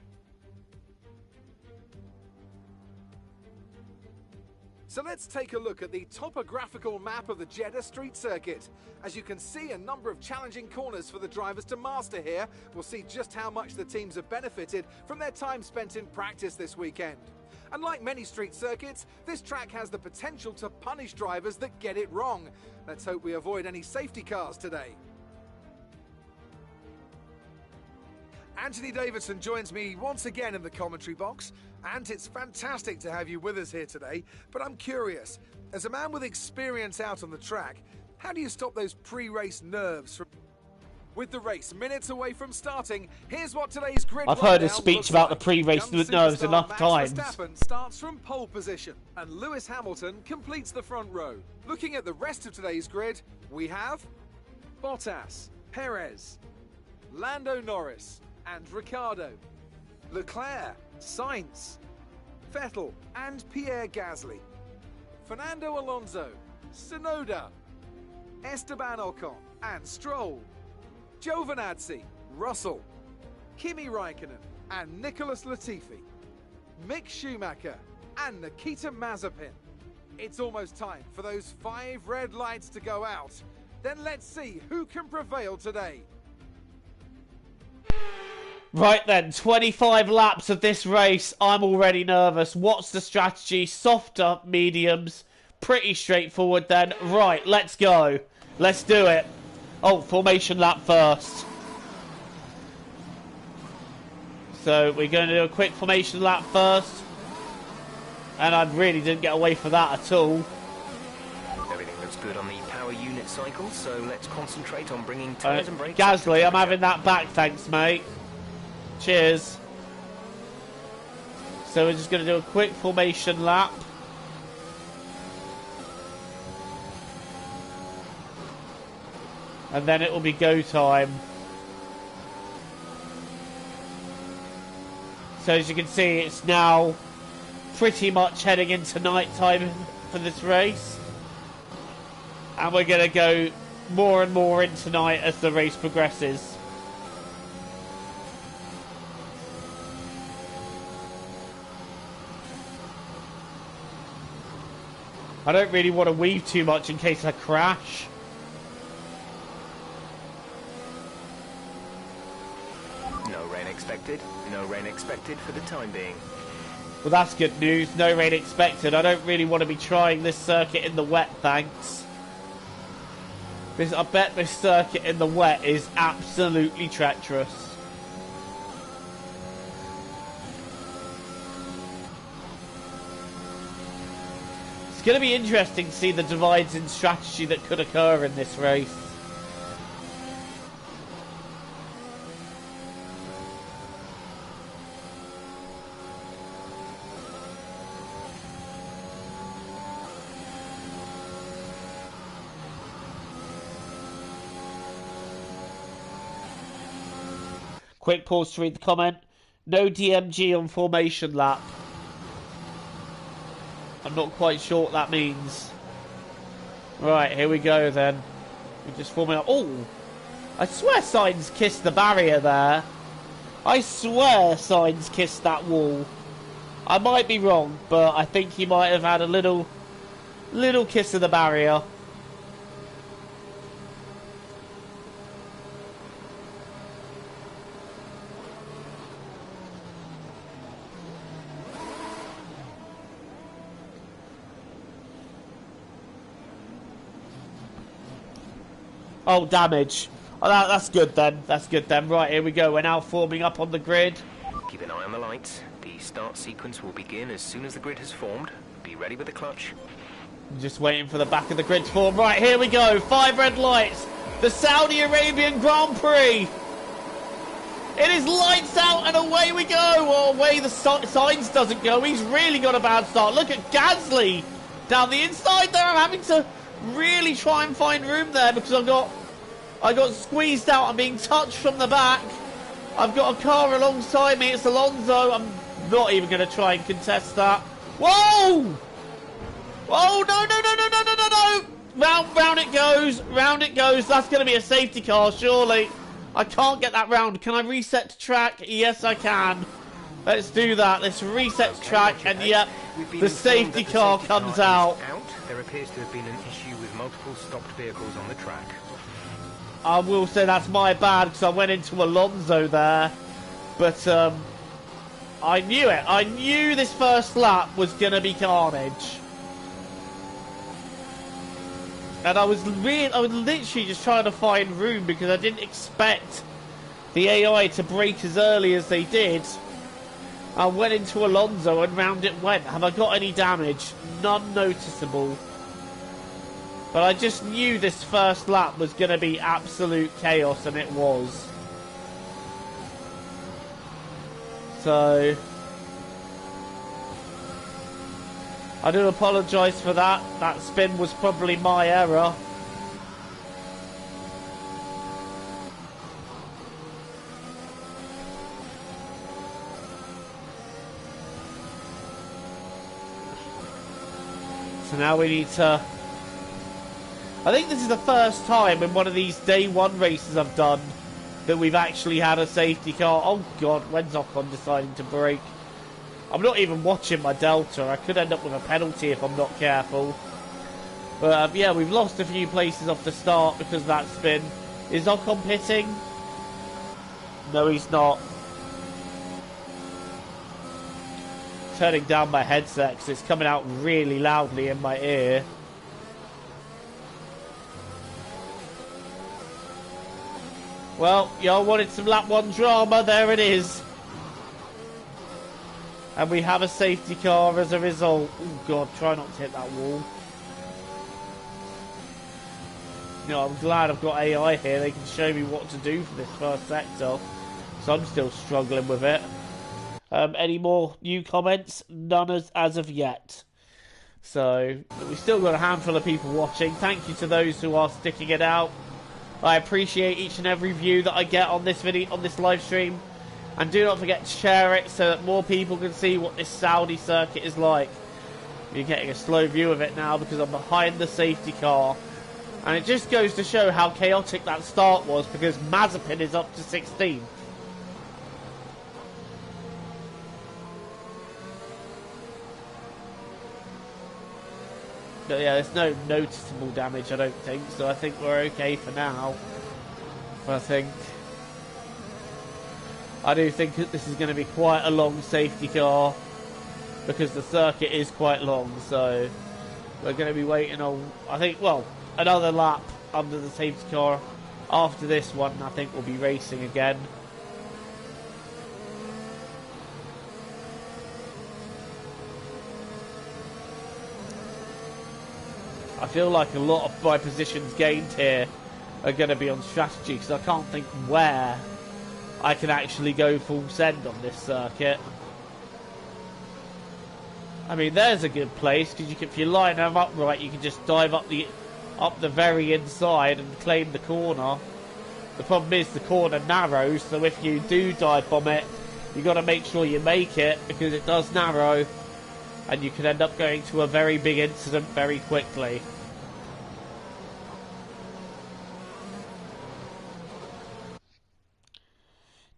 Speaker 3: So let's take a look at the topographical map of the Jeddah street circuit. As you can see, a number of challenging corners for the drivers to master here. We'll see just how much the teams have benefited from their time spent in practice this weekend. And like many street circuits, this track has the potential to punish drivers that get it wrong. Let's hope we avoid any safety cars today. Anthony Davidson joins me once again in the commentary box. And it's fantastic to have you with us here today, but I'm curious, as a man with experience out on the track, how do you stop those pre-race nerves from... With the race minutes away from starting, here's what today's grid...
Speaker 1: I've heard a speech about the pre-race nerves enough times.
Speaker 3: Verstappen starts from pole position, and Lewis Hamilton completes the front row. Looking at the rest of today's grid, we have Bottas, Perez, Lando Norris, and Ricciardo, Leclerc, Sainz, Vettel, and Pierre Gasly, Fernando Alonso, Tsunoda, Esteban Ocon, and Stroll, Giovinazzi, Russell, Kimi Raikkonen, and Nicholas Latifi, Mick Schumacher, and Nikita Mazepin. It's almost time for those 5 red lights to go out. Then let's see who can prevail today.
Speaker 1: Right then, 25 laps of this race. I'm already nervous. What's the strategy? Softer mediums. Pretty straightforward then. Right, let's go. Let's do it. Oh, formation lap first. So we're going to do a quick formation lap first. And I really didn't get away for that at all.
Speaker 2: Everything looks good on the power unit cycle, so let's concentrate on bringing tyres and brakes.
Speaker 1: Gasly, I'm having that back, thanks mate. Cheers. So we're just going to do a quick formation lap. And then it will be go time. So as you can see, it's now pretty much heading into night time for this race. And we're going to go more and more into night as the race progresses. I don't really want to weave too much in case I crash.
Speaker 2: No rain expected. No rain expected for the time being.
Speaker 1: Well, that's good news. No rain expected. I don't really want to be trying this circuit in the wet, thanks. I bet this circuit in the wet is absolutely treacherous. It's going to be interesting to see the divides in strategy that could occur in this race. Quick pause to read the comment. No DMG on formation lap. I'm not quite sure what that means. Right, here we go then. We're just forming up. Oh! I swear Sainz kissed the barrier there. I swear Sainz kissed that wall. I might be wrong, but I think he might have had a little kiss of the barrier. Oh, damage. Oh, that's good then. That's good then. Right, here we go. We're now forming up on the grid.
Speaker 2: Keep an eye on the lights. The start sequence will begin as soon as the grid has formed. Be ready with the clutch.
Speaker 1: Just waiting for the back of the grid to form. Right, here we go. 5 red lights. The Saudi Arabian Grand Prix. It is lights out and away we go. Oh, away the signs doesn't go. He's really got a bad start. Look at Gasly down the inside there. I'm having to really try and find room there because I got squeezed out. I'm being touched from the back. I've got a car alongside me. It's Alonso. I'm not even going to try and contest that. Whoa! Whoa, no. Round it goes. Round it goes. That's going to be a safety car, surely. I can't get that round. Can I reset to track? Yes, I can. Let's do that. Let's reset to track. And yep, the safety car comes out.
Speaker 2: There appears to have been an issue with multiple stopped vehicles on the track.
Speaker 1: I will say that's my bad because I went into Alonso there. But I knew it. I knew this first lap was going to be carnage. And I was literally just trying to find room because I didn't expect the AI to brake as early as they did. I went into Alonso and round it went. Have I got any damage? None noticeable. But I just knew this first lap was going to be absolute chaos, and it was. So I do apologise for that. That spin was probably my error. So now we need to... I think this is the first time in one of these day one races I've done that we've actually had a safety car. Oh God, when's Ocon deciding to brake? I'm not even watching my Delta. I could end up with a penalty if I'm not careful. But yeah, we've lost a few places off the start because of that spin. Is Ocon pitting? No, he's not. Turning down my headset because it's coming out really loudly in my ear. Well, y'all wanted some lap 1 drama. There it is. And we have a safety car as a result. Oh God, try not to hit that wall. You know, I'm glad I've got AI here. They can show me what to do for this first sector. So I'm still struggling with it. Any more new comments? None as of yet. So we've still got a handful of people watching. Thank you to those who are sticking it out. I appreciate each and every view that I get on this video, on this live stream. And do not forget to share it so that more people can see what this Saudi circuit is like. You're getting a slow view of it now because I'm behind the safety car. And it just goes to show how chaotic that start was because Mazepin is up to 16. But yeah, there's no noticeable damage, I don't think. So I think we're okay for now. I do think that this is going to be quite a long safety car because the circuit is quite long. So we're going to be waiting on, I think, well, another lap under the safety car. After this one, I think we'll be racing again. I feel like a lot of my positions gained here are going to be on strategy because I can't think where I can actually go full send on this circuit. I mean, there's a good place because if you line them up right, you can just dive up the very inside and claim the corner. The problem is the corner narrows, so if you do dive bomb it, you got to make sure you make it because it does narrow. And you could end up going to a very big incident very quickly.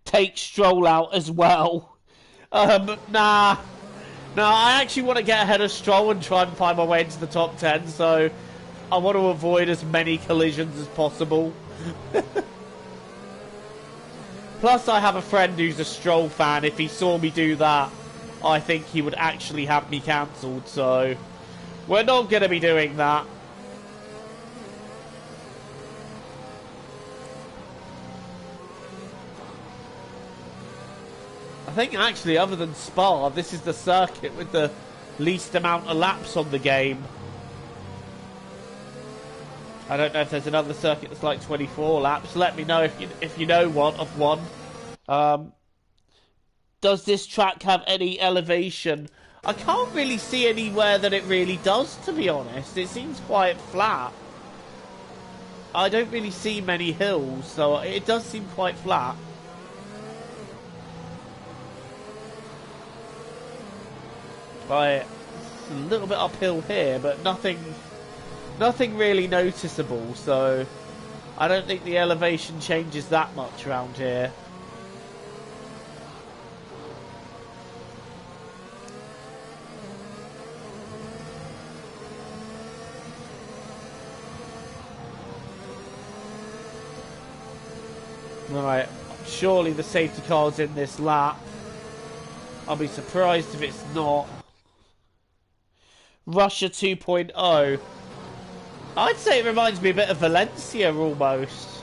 Speaker 1: Take Stroll out as well. Nah, I actually want to get ahead of Stroll and try and find my way into the top 10, so I want to avoid as many collisions as possible. Plus, I have a friend who's a Stroll fan. If he saw me do that, I think he would actually have me cancelled, so we're not going to be doing that. I think actually, other than Spa, this is the circuit with the least amount of laps on the game. I don't know if there's another circuit that's like 24 laps. Let me know if you know one of one. Does this track have any elevation? I can't really see anywhere that it really does, to be honest. It seems quite flat. I don't really see many hills, so it does seem quite flat. Right, it's a little bit uphill here, but nothing really noticeable, so I don't think the elevation changes that much around here. Right, surely the safety car's in this lap. I'll be surprised if it's not. Russia 2.0. I'd say it reminds me a bit of Valencia almost.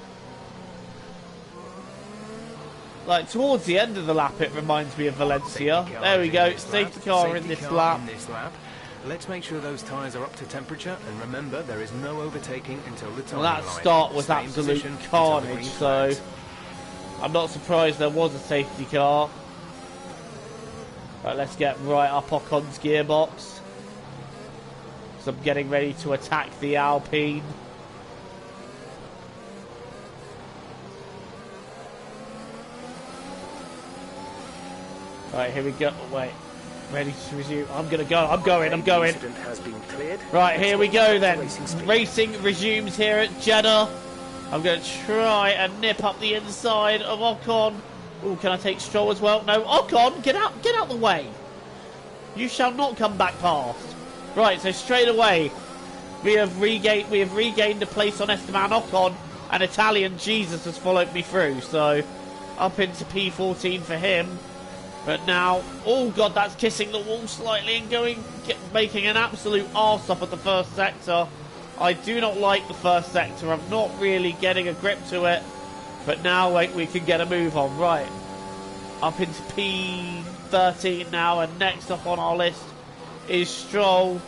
Speaker 1: Like towards the end of the lap it reminds me of Valencia. There we go, safety car in this lap.
Speaker 2: Let's make sure those tyres are up to temperature, and remember there is no overtaking until the time.
Speaker 1: Well, that start was absolute carnage, so I'm not surprised there was a safety car. Right, let's get right up Ocon's gearbox. So I'm getting ready to attack the Alpine. Right, here we go. Wait, ready to resume. I'm going. Right, here we go then. Racing resumes here at Jeddah. I'm going to try and nip up the inside of Ocon. Oh, can I take Stroll as well? No, Ocon, get out the way. You shall not come back past. Right, so straight away, we have regained a place on Esteban Ocon, and Italian Jesus has followed me through. So up into P14 for him. But now, oh god, that's kissing the wall slightly and making an absolute arse up at the first sector. I do not like the first sector. I'm not really getting a grip to it. But now we can get a move on. Right. Up into P13 now. And next up on our list is Stroll.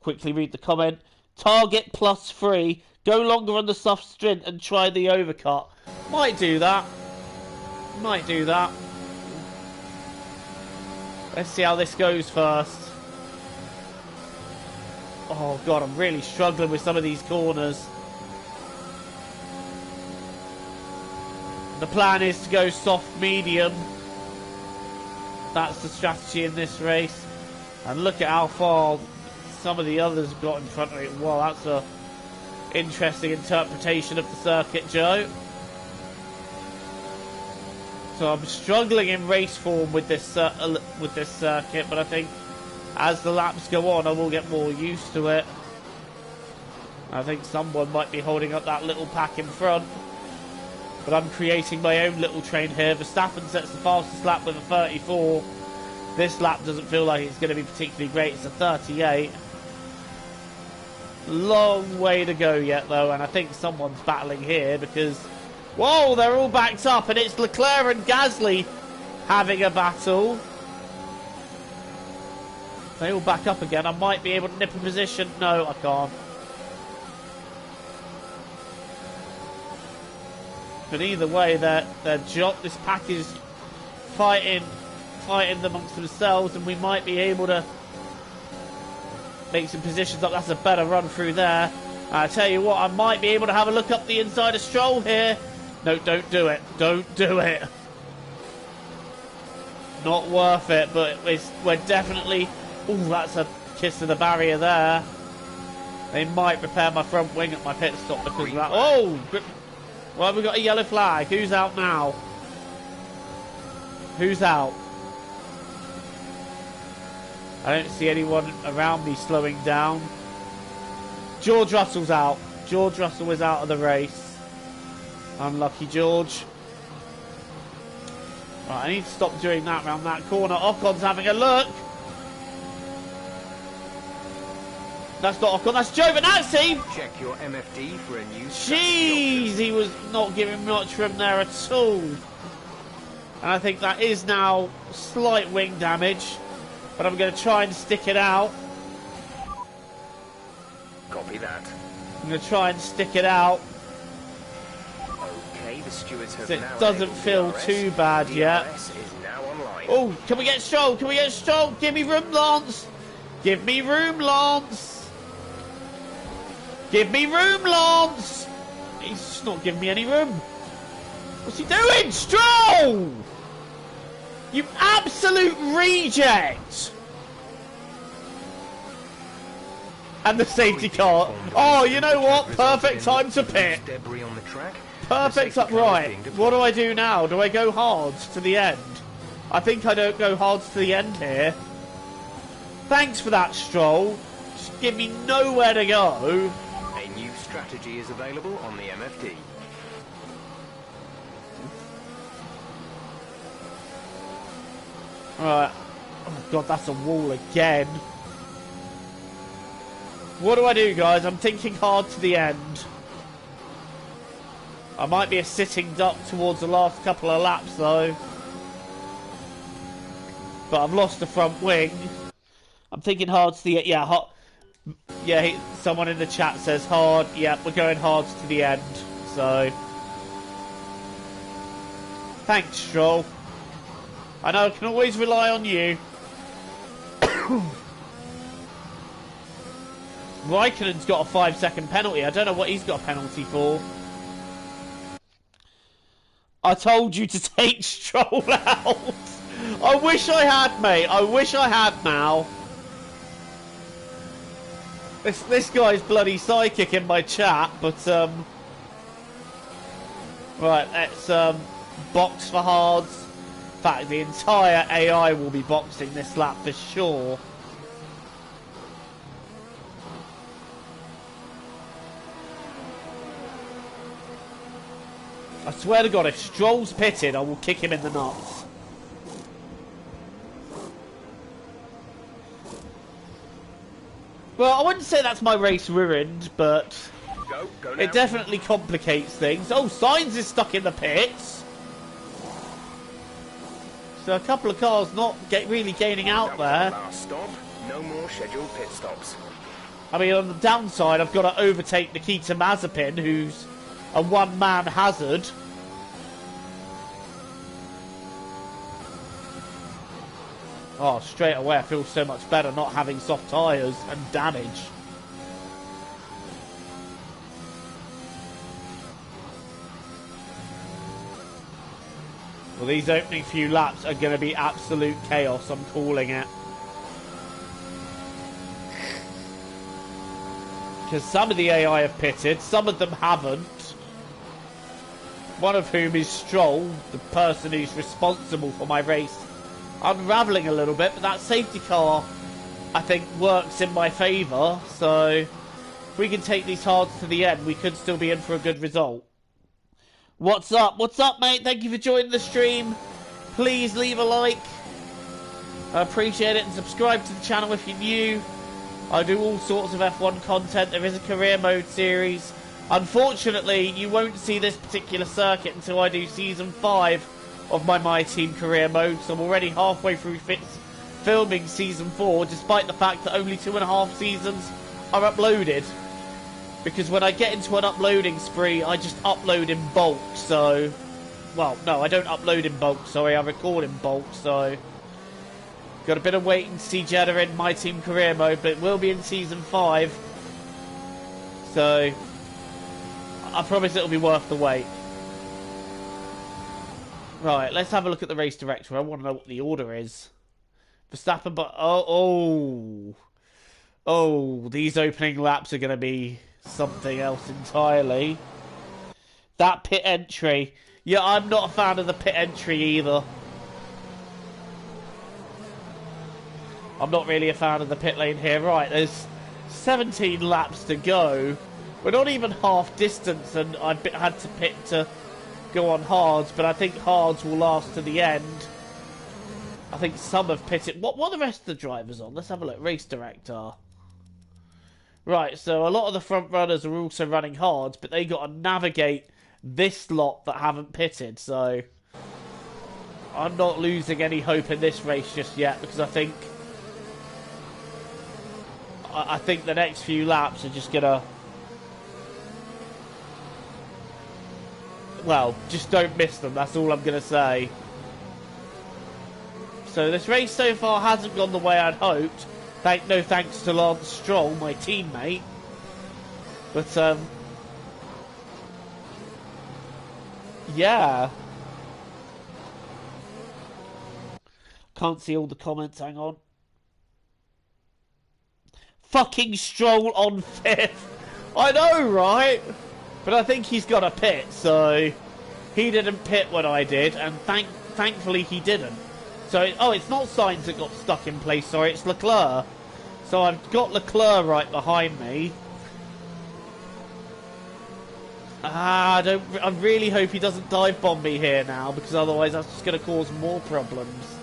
Speaker 1: Quickly read the comment. Target +3. Go longer on the soft stint and try the overcut. Might do that. Let's see how this goes first. Oh god, I'm really struggling with some of these corners. The plan is to go soft medium. That's the strategy in this race. And look at how far some of the others got in front of it. Well, that's a interesting interpretation of the circuit, Joe. So I'm struggling in race form with this circuit, but I think as the laps go on, I will get more used to it. I think someone might be holding up that little pack in front, but I'm creating my own little train here. Verstappen sets the fastest lap with a 34. This lap doesn't feel like it's going to be particularly great. It's a 38. Long way to go yet, though, and I think someone's battling here because, whoa, they're all backed up, and it's Leclerc and Gasly having a battle. They all back up again. I might be able to nip a position. No, I can't. But either way, this pack is fighting amongst themselves, and we might be able to make some positions up. That's a better run through there. I tell you what, I might be able to have a look up the inside of Stroll here. No, don't do it. Don't do it. Not worth it, but we're definitely... Ooh, that's a kiss to the barrier there. They might repair my front wing at my pit stop because of that. Oh! Well, we've got a yellow flag. Who's out now? Who's out? I don't see anyone around me slowing down. George Russell's out. George Russell is out of the race. Unlucky George. Right, I need to stop doing that around that corner. Ocon's having a look. that's not Ocon, that's Giovinazzi!
Speaker 2: Check your MFD for a new...
Speaker 1: Jeez, he was not giving much room there at all. And I think that is now slight wing damage. But I'm going to try and stick it out.
Speaker 2: Copy that.
Speaker 1: I'm going to try and stick it out.
Speaker 2: Okay, the stewards have
Speaker 1: It
Speaker 2: now
Speaker 1: doesn't
Speaker 2: enabled
Speaker 1: feel
Speaker 2: DRS.
Speaker 1: too bad yet.
Speaker 2: DRS is now online.
Speaker 1: Oh, can we get Stroll? Can we get Stroll? Give me room, Lance. Give me room, Lance. Give me room, Lance. He's just not giving me any room. What's he doing? Stroll! You absolute reject! And the safety car. Oh, you know what? Perfect time to pit.
Speaker 2: Debris on the track.
Speaker 1: Perfect up right. What do I do now? Do I go hards to the end? I think I don't go hards to the end here. Thanks for that, Stroll. Just give me nowhere to go.
Speaker 2: A new strategy is available on the MFD.
Speaker 1: Right. Oh god, that's a wall again. What do I do, guys? I'm thinking hard to the end. I might be a sitting duck towards the last couple of laps, though. But I've lost the front wing. I'm thinking hard to the... Yeah, hot. Yeah, someone in the chat says hard. Yeah, we're going hard to the end. So... Thanks, Stroll. I know I can always rely on you. Raikkonen's got a 5-second penalty. I don't know what he's got a penalty for. I told you to take Stroll out. I wish I had, mate. I wish I had now. This guy's bloody psychic in my chat, but right, let's box for hards. In fact, the entire AI will be boxing this lap for sure. I swear to God, if Stroll's pitted, I will kick him in the nuts. Well, I wouldn't say that's my race ruined, but
Speaker 2: Go now.
Speaker 1: it definitely complicates things. Oh, Sainz is stuck in the pits. So a couple of cars not really gaining out there.
Speaker 2: Last stop. No more scheduled pit stops.
Speaker 1: I mean, on the downside, I've got to overtake Nikita Mazepin, who's a one-man hazard. Oh, straight away I feel so much better not having soft tyres and damage. Well, these opening few laps are going to be absolute chaos, I'm calling it. Because some of the AI have pitted, some of them haven't. One of whom is Stroll, the person who's responsible for my race unravelling a little bit, but that safety car, I think, works in my favour, so if we can take these hards to the end, we could still be in for a good result. What's up? What's up, mate? Thank you for joining the stream. Please leave a like. I appreciate it, and subscribe to the channel if you're new. I do all sorts of F1 content. There is a career mode series. Unfortunately, you won't see this particular circuit until I do Season 5 of my Team career mode, so I'm already halfway through filming Season 4, despite the fact that only 2.5 seasons are uploaded. Because when I get into an uploading spree, I just upload in bulk, so... Well, no, I don't upload in bulk, sorry, I record in bulk, so... Got a bit of wait and see Jeddah in my Team career mode, but it will be in Season 5. So... I promise it'll be worth the wait. Right, let's have a look at the race director. I want to know what the order is. Verstappen, but... Oh, these opening laps are going to be something else entirely. That pit entry. Yeah, I'm not a fan of the pit entry either. I'm not really a fan of the pit lane here. Right, there's 17 laps to go. We're not even half distance, and I had to pit to go on hards, but I think hards will last to the end. I think some have pitted. What are the rest of the drivers on? Let's have a look. Race director. Right, so a lot of the front runners are also running hard, but they got to navigate this lot that haven't pitted, so I'm not losing any hope in this race just yet, because I think the next few laps are just gonna, well, just don't miss them, that's all I'm gonna say. So this race so far hasn't gone the way I'd hoped. No thanks to Lance Stroll, my teammate. But, yeah. Can't see all the comments, hang on. Fucking Stroll on 5th. I know, right? But I think he's got a pit, so he didn't pit when I did, and thankfully he didn't. So, it's not Sainz that got stuck in place, sorry, it's Leclerc. So I've got Leclerc right behind me. I really hope he doesn't dive bomb me here now, because otherwise that's just going to cause more problems.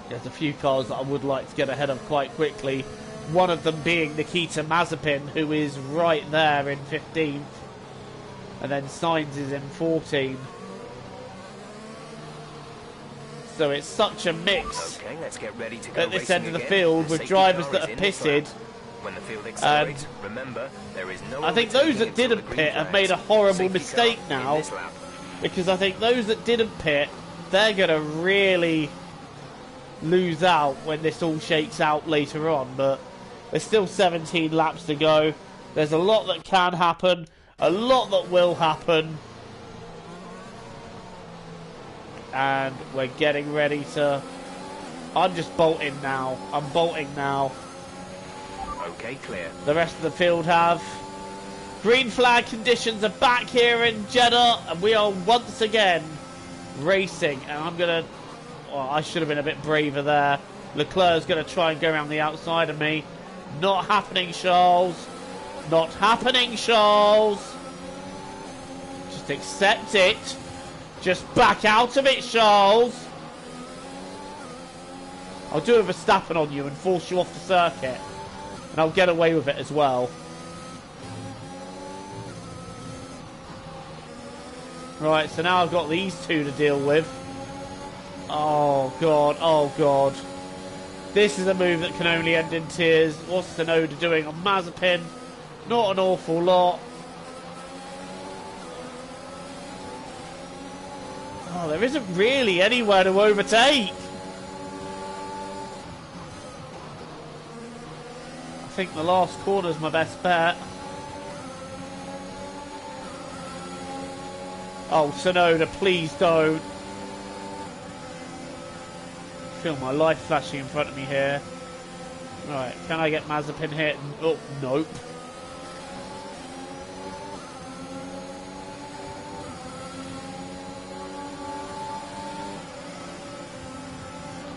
Speaker 1: There's a few cars that I would like to get ahead of quite quickly. One of them being Nikita Mazepin, who is right there in 15th. And then Sainz is in 14th. So it's such a mix
Speaker 2: let's get ready to go
Speaker 1: at this end of the field with drivers that have pitted.
Speaker 2: When the field accelerates, remember, there is no
Speaker 1: I think those that didn't pit have made a horrible mistake now. Because I think those that didn't pit, they're going to really lose out when this all shakes out later on. But there's still 17 laps to go. There's a lot that can happen, a lot that will happen. And we're getting ready to... I'm just bolting now. I'm bolting now.
Speaker 2: Okay, clear.
Speaker 1: The rest of the field have. Green flag conditions are back here in Jeddah, and we are once again racing. And I'm going to... Well, I should have been a bit braver there. Leclerc's going to try and go around the outside of me. Not happening, Charles. Not happening, Charles. Just accept it. Just back out of it, Charles. I'll do a Verstappen on you and force you off the circuit. And I'll get away with it as well. Right, so now I've got these two to deal with. Oh, God. Oh, God. This is a move that can only end in tears. What's Tsunoda doing on Mazepin? Not an awful lot. Oh, there isn't really anywhere to overtake. I think the last corner's my best bet. Oh, Tsunoda, please don't. I feel my life flashing in front of me here. Right, can I get Mazepin hit? Oh, nope.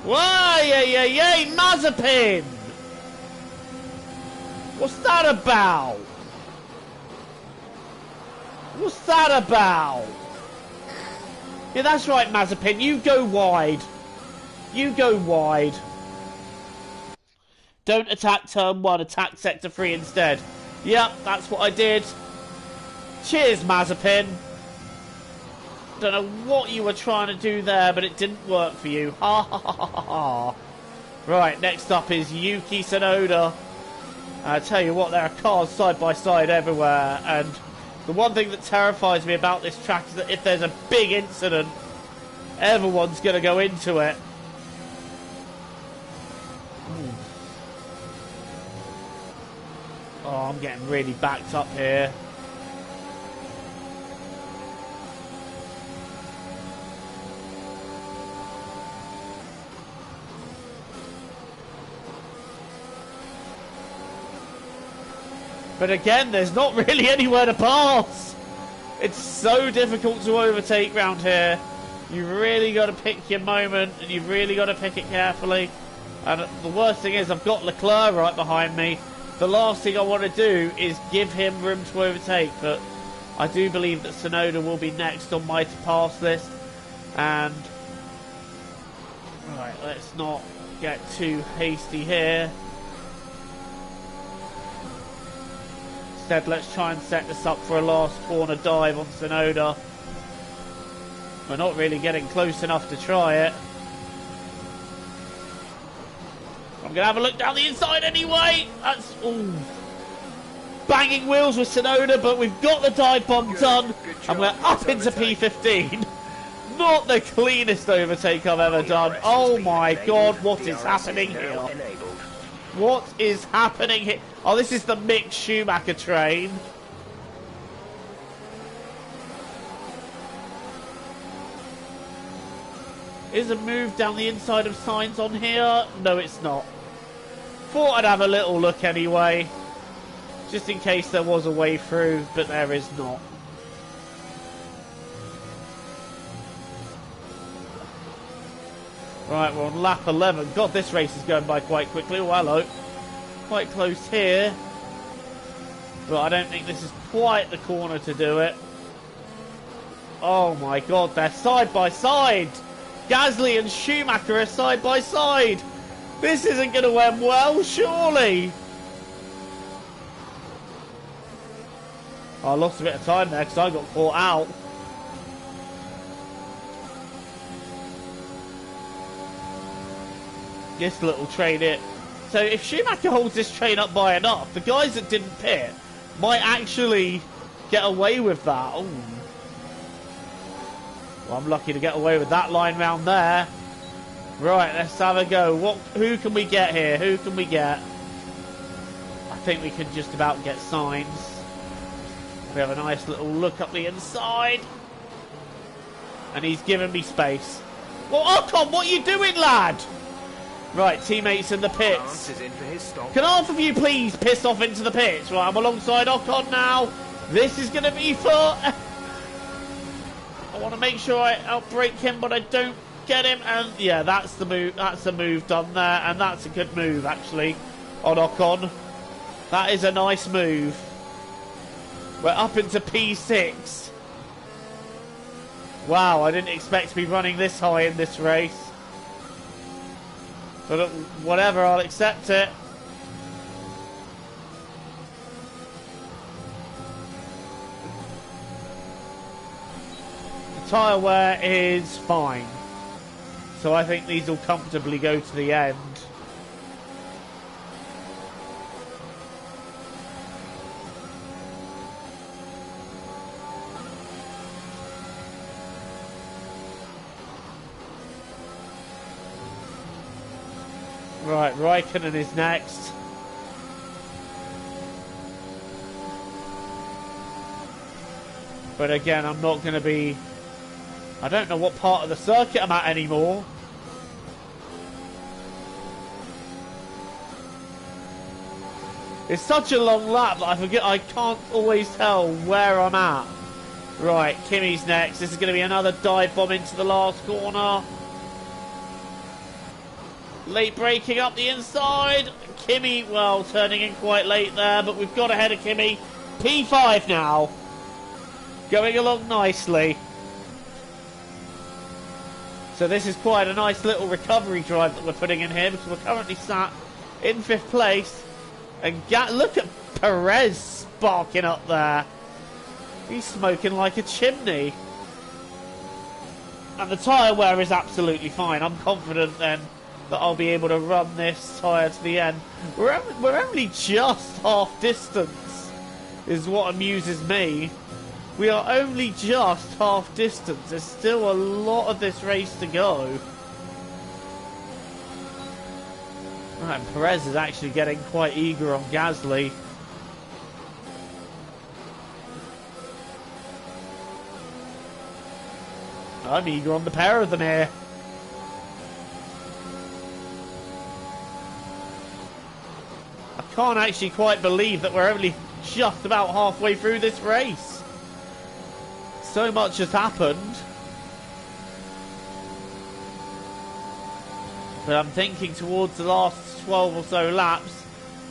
Speaker 1: Why, yay, Mazepin! What's that about? What's that about? Yeah, that's right, Mazepin. You go wide. You go wide. Don't attack turn 1, attack sector 3 instead. Yep, that's what I did. Cheers, Mazepin. Don't know what you were trying to do there, but it didn't work for you. Ha ha ha ha ha. Right, next up is Yuki Tsunoda. I tell you what, there are cars side by side everywhere, and the one thing that terrifies me about this track is that if there's a big incident, everyone's going to go into it. Oh, I'm getting really backed up here. But again, there's not really anywhere to pass. It's so difficult to overtake round here. You've really got to pick your moment, and you've really got to pick it carefully. And the worst thing is I've got Leclerc right behind me. The last thing I want to do is give him room to overtake, but I do believe that Tsunoda will be next on my to pass list. And Right, let's not get too hasty here. Instead, let's try and set this up for a last corner dive on Tsunoda. We're not really getting close enough to try it. I'm going to have a look down the inside anyway. That's... Ooh. Banging wheels with Tsunoda, but we've got the dive bomb done. And we're up into P15. Not the cleanest overtake I've ever done. Oh my god, what is happening here? What is happening here? Oh, this is the Mick Schumacher train. Is a move down the inside of signs on here? No, it's not. Thought I'd have a little look anyway. Just in case there was a way through, but there is not. Right, we're on lap 11. God, this race is going by quite quickly. Oh, hello. Quite close here. But I don't think this is quite the corner to do it. Oh my god, they're side by side. Gasly and Schumacher are side by side. This isn't going to end well, surely. I lost a bit of time there because I got caught out. This little train here. So if Schumacher holds this train up by enough, the guys that didn't pit might actually get away with that. Ooh. Well, I'm lucky to get away with that line round there. Right, let's have a go. Who can we get here? Who can we get? I think we can just about get signs. We have a nice little look up the inside. And he's giving me space. Well, Ocon, what are you doing, lad? Right, teammates in the pits. Can half of you please piss off into the pits? Right, I'm alongside Ocon now. This is going to be for... I want to make sure I outbrake him, but I don't get him. And yeah, that's the move. That's the move done there. And that's a good move, actually, on Ocon. That is a nice move. We're up into P6. Wow, I didn't expect to be running this high in this race. But whatever, I'll accept it. The tyre wear is fine. So I think these will comfortably go to the end. Right, Raikkonen is next. But again, I'm not going to be... I don't know what part of the circuit I'm at anymore. It's such a long lap that I forget. I can't always tell where I'm at. Right, Kimi's next. This is going to be another dive bomb into the last corner. Late braking up the inside. Kimi, well, turning in quite late there, but we've got ahead of Kimi. P5 now. Going along nicely. So this is quite a nice little recovery drive that we're putting in here because we're currently sat in 5th place. And look at Perez sparking up there. He's smoking like a chimney. And the tyre wear is absolutely fine. I'm confident then that I'll be able to run this tyre to the end. We're only just half distance, is what amuses me. We are only just half distance. There's still a lot of this race to go. Right, and Perez is actually getting quite eager on Gasly. I'm eager on the pair of them here. I can't actually quite believe that we're only just about halfway through this race. So much has happened. But I'm thinking towards the last 12 or so laps,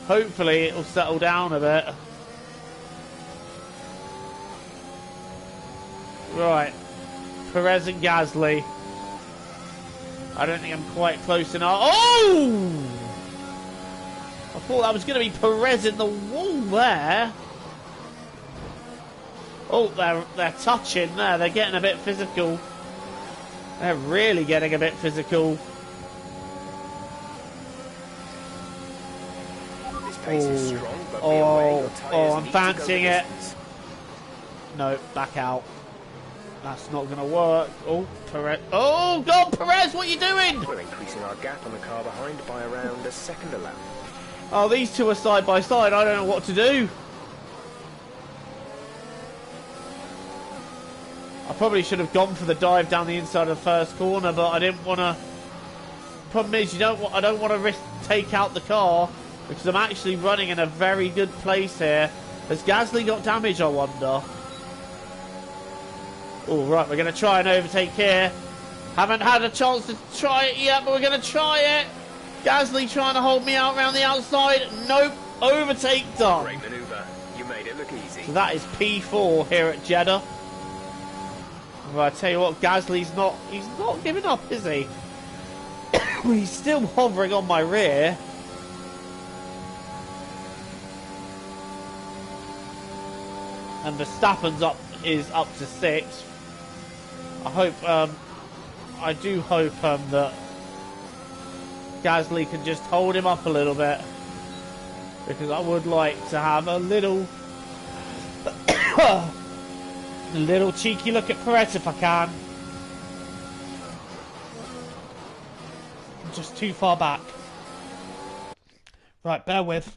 Speaker 1: hopefully it'll settle down a bit. Right, Perez and Gasly. I don't think I'm quite close enough. Oh! I thought that was going to be Perez in the wall there. Oh, they're touching there. They're getting a bit physical. They're really getting a bit physical.
Speaker 2: This pace is strong, but be aware your tyres
Speaker 1: I'm
Speaker 2: need to go
Speaker 1: fancying
Speaker 2: the
Speaker 1: it.
Speaker 2: distance.
Speaker 1: No, back out. That's not going to work. Oh, Perez. Oh, God, Perez, what are you doing?
Speaker 2: We're increasing our gap on the car behind by around a second a lap.
Speaker 1: Oh, these two are side by side. I don't know what to do. I probably should have gone for the dive down the inside of the first corner, but I didn't want to. Problem is, I don't want to risk take out the car because I'm actually running in a very good place here. Has Gasly got damage, I wonder? Oh, right, we're going to try and overtake here. Haven't had a chance to try it yet, but we're going to try it. Gasly trying to hold me out around the outside. Nope, overtake done.
Speaker 2: Great manoeuvre. You made it look easy.
Speaker 1: So that is P4 here at Jeddah. Well, I tell you what, Gasly's not giving up, is he? He's still hovering on my rear. And Verstappen's is up to 6th. I do hope that Gasly can just hold him up a little bit, because I would like to have a little cheeky look at Perez if I can. I'm just too far back. Right, bear with.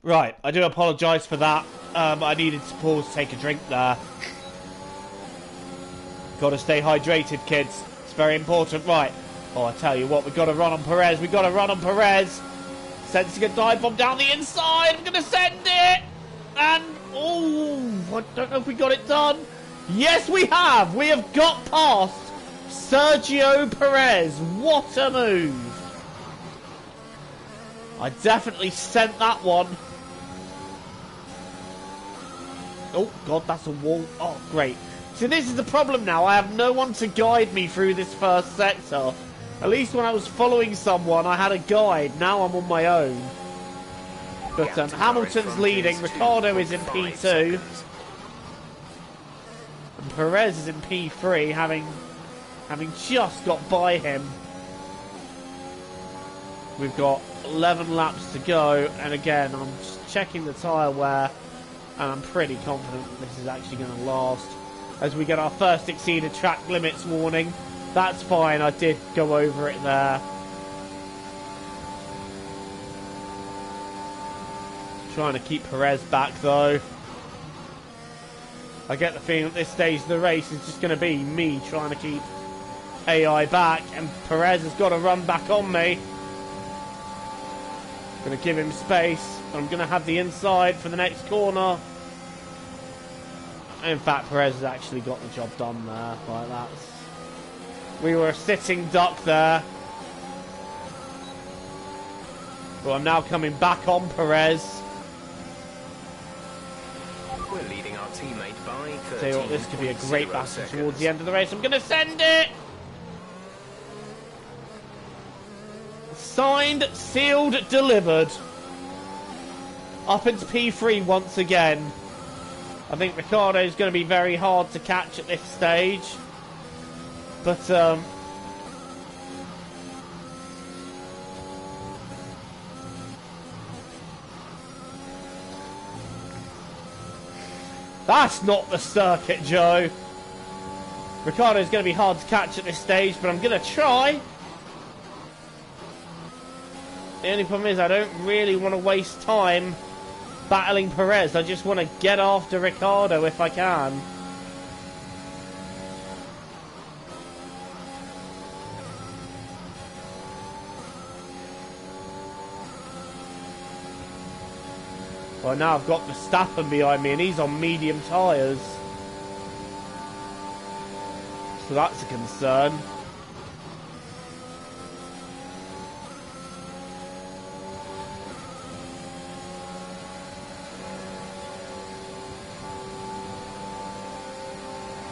Speaker 1: Right, I do apologise for that. I needed to pause to take a drink there. Got to stay hydrated, kids. It's very important. Right. Oh, I tell you what, we've got to run on Perez. We've got to run on Perez. Sensing a dive bomb down the inside. I'm going to send it. And, oh, I don't know if we got it done. Yes, we have. We have got past Sergio Perez. What a move. I definitely sent that one. Oh, God, that's a wall. Oh, great. So this is the problem now. I have no one to guide me through this first sector. At least when I was following someone, I had a guide. Now I'm on my own. But Hamilton's leading. Ricciardo is in P2. And Perez is in P3, having just got by him. We've got 11 laps to go. And again, I'm just checking the tyre wear. And I'm pretty confident that this is actually going to last. As we get our first exceeded track limits warning. That's fine, I did go over it there. Trying to keep Perez back though. I get the feeling at this stage of the race is just going to be me trying to keep AI back. And Perez has got to run back on me. Going to give him space. I'm going to have the inside for the next corner. In fact, Perez has actually got the job done there. Like that. We were a sitting duck there. But I'm now coming back on Perez.
Speaker 2: We're leading our teammate by 13.
Speaker 1: Tell you what, this could be a great battle towards the end of the race. I'm going to send it. Signed, sealed, delivered. Up into P3 once again. I think Ricciardo is going to be very hard to catch at this stage. But, that's not the circuit, Joe. Ricciardo is going to be hard to catch at this stage, but I'm going to try. The only problem is I don't really want to waste time battling Perez. I just want to get after Ricciardo if I can. Well, now I've got Verstappen behind me and he's on medium tyres. So that's a concern.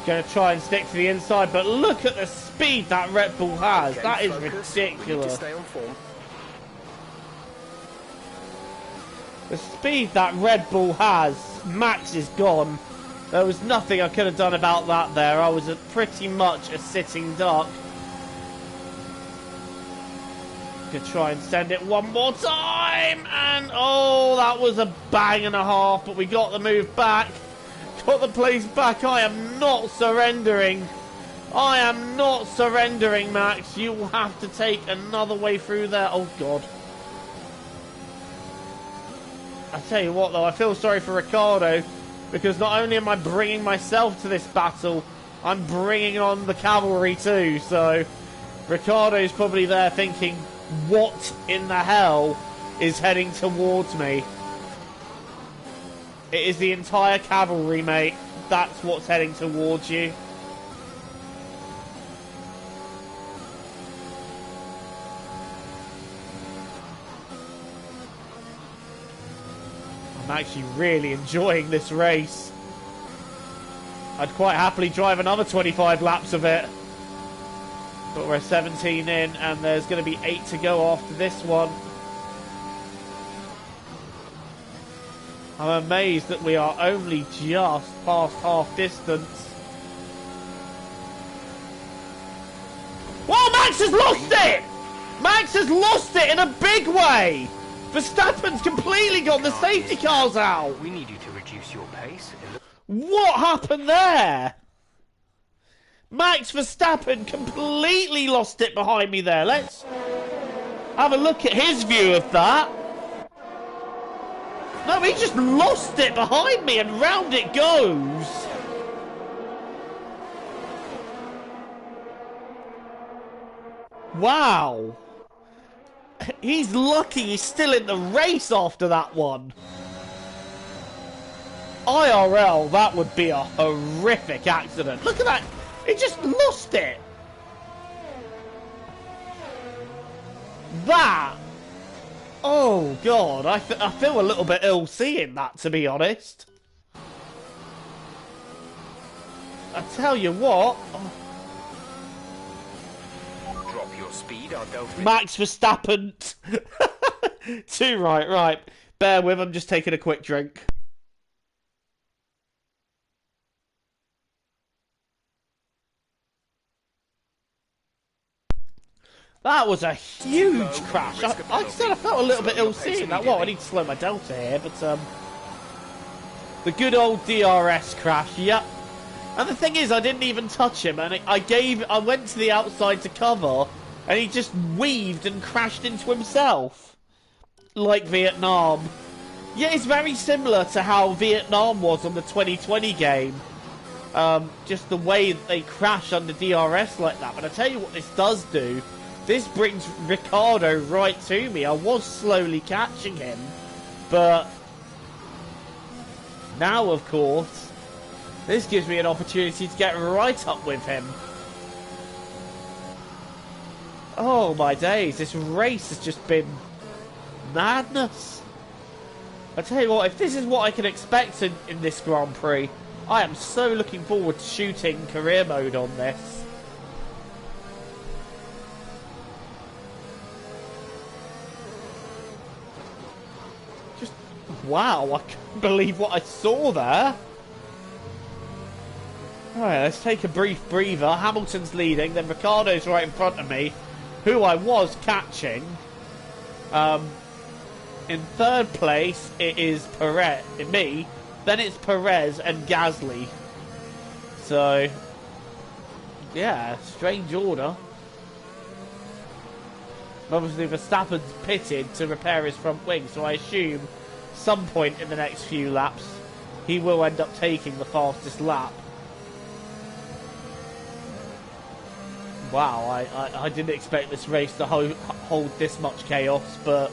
Speaker 1: Going to try and stick to the inside, but look at the speed that Red Bull has.
Speaker 2: Okay,
Speaker 1: That is
Speaker 2: focus. We need to
Speaker 1: ridiculous.
Speaker 2: stay on form.
Speaker 1: The speed that Red Bull has, Max is gone. There was nothing I could have done about that there. I was pretty much a sitting duck. Gonna try and send it one more time, and oh, that was a bang and a half, but we got the move back. Got the place back. I am not surrendering. I am not surrendering, Max. You will have to take another way through there. Oh, God. I tell you what, though, I feel sorry for Ricciardo, because not only am I bringing myself to this battle, I'm bringing on the cavalry too. So Ricciardo's probably there thinking, what in the hell is heading towards me? It is the entire cavalry, mate. That's what's heading towards you. I'm actually really enjoying this race. I'd quite happily drive another 25 laps of it. But we're 17 in, and there's going to be 8 to go after this one. I'm amazed that we are only just past half distance. Whoa, Max has lost it! Max has lost it in a big way! Verstappen's completely got the safety cars out!
Speaker 2: We need you to reduce your pace.
Speaker 1: What happened there? Max Verstappen completely lost it behind me there. Let's have a look at his view of that. No, he just lost it behind me and round it goes. Wow. He's lucky he's still in the race after that one. IRL, that would be a horrific accident. Look at that. He just lost it. That. Oh, God. I feel a little bit ill seeing that, to be honest. I tell you what.
Speaker 2: Drop your speed, I'll go for it.
Speaker 1: Max Verstappen. Too right. Bear with, I'm just taking a quick drink. That was a huge crash. I said I felt a little bit ill seeing that. Well, I need to slow my delta here, but the good old DRS crash. Yep. And the thing is, I didn't even touch him, and I went to the outside to cover, and he just weaved and crashed into himself, like Vietnam. Yeah, it's very similar to how Vietnam was on the 2020 game. Just the way that they crash under DRS like that. But I tell you what this does do. This brings Ricciardo right to me. I was slowly catching him, but now, of course, this gives me an opportunity to get right up with him. Oh, my days. This race has just been madness. I tell you what, if this is what I can expect in this Grand Prix, I am so looking forward to shooting career mode on this. Wow, I can't believe what I saw there. Alright, let's take a brief breather. Hamilton's leading, then Ricciardo's right in front of me, who I was catching. In third place, it is me. Then it's Perez and Gasly. So, yeah, strange order. Obviously, Verstappen's pitted to repair his front wing, so I assume some point in the next few laps he will end up taking the fastest lap. Wow, I didn't expect this race to hold this much chaos, but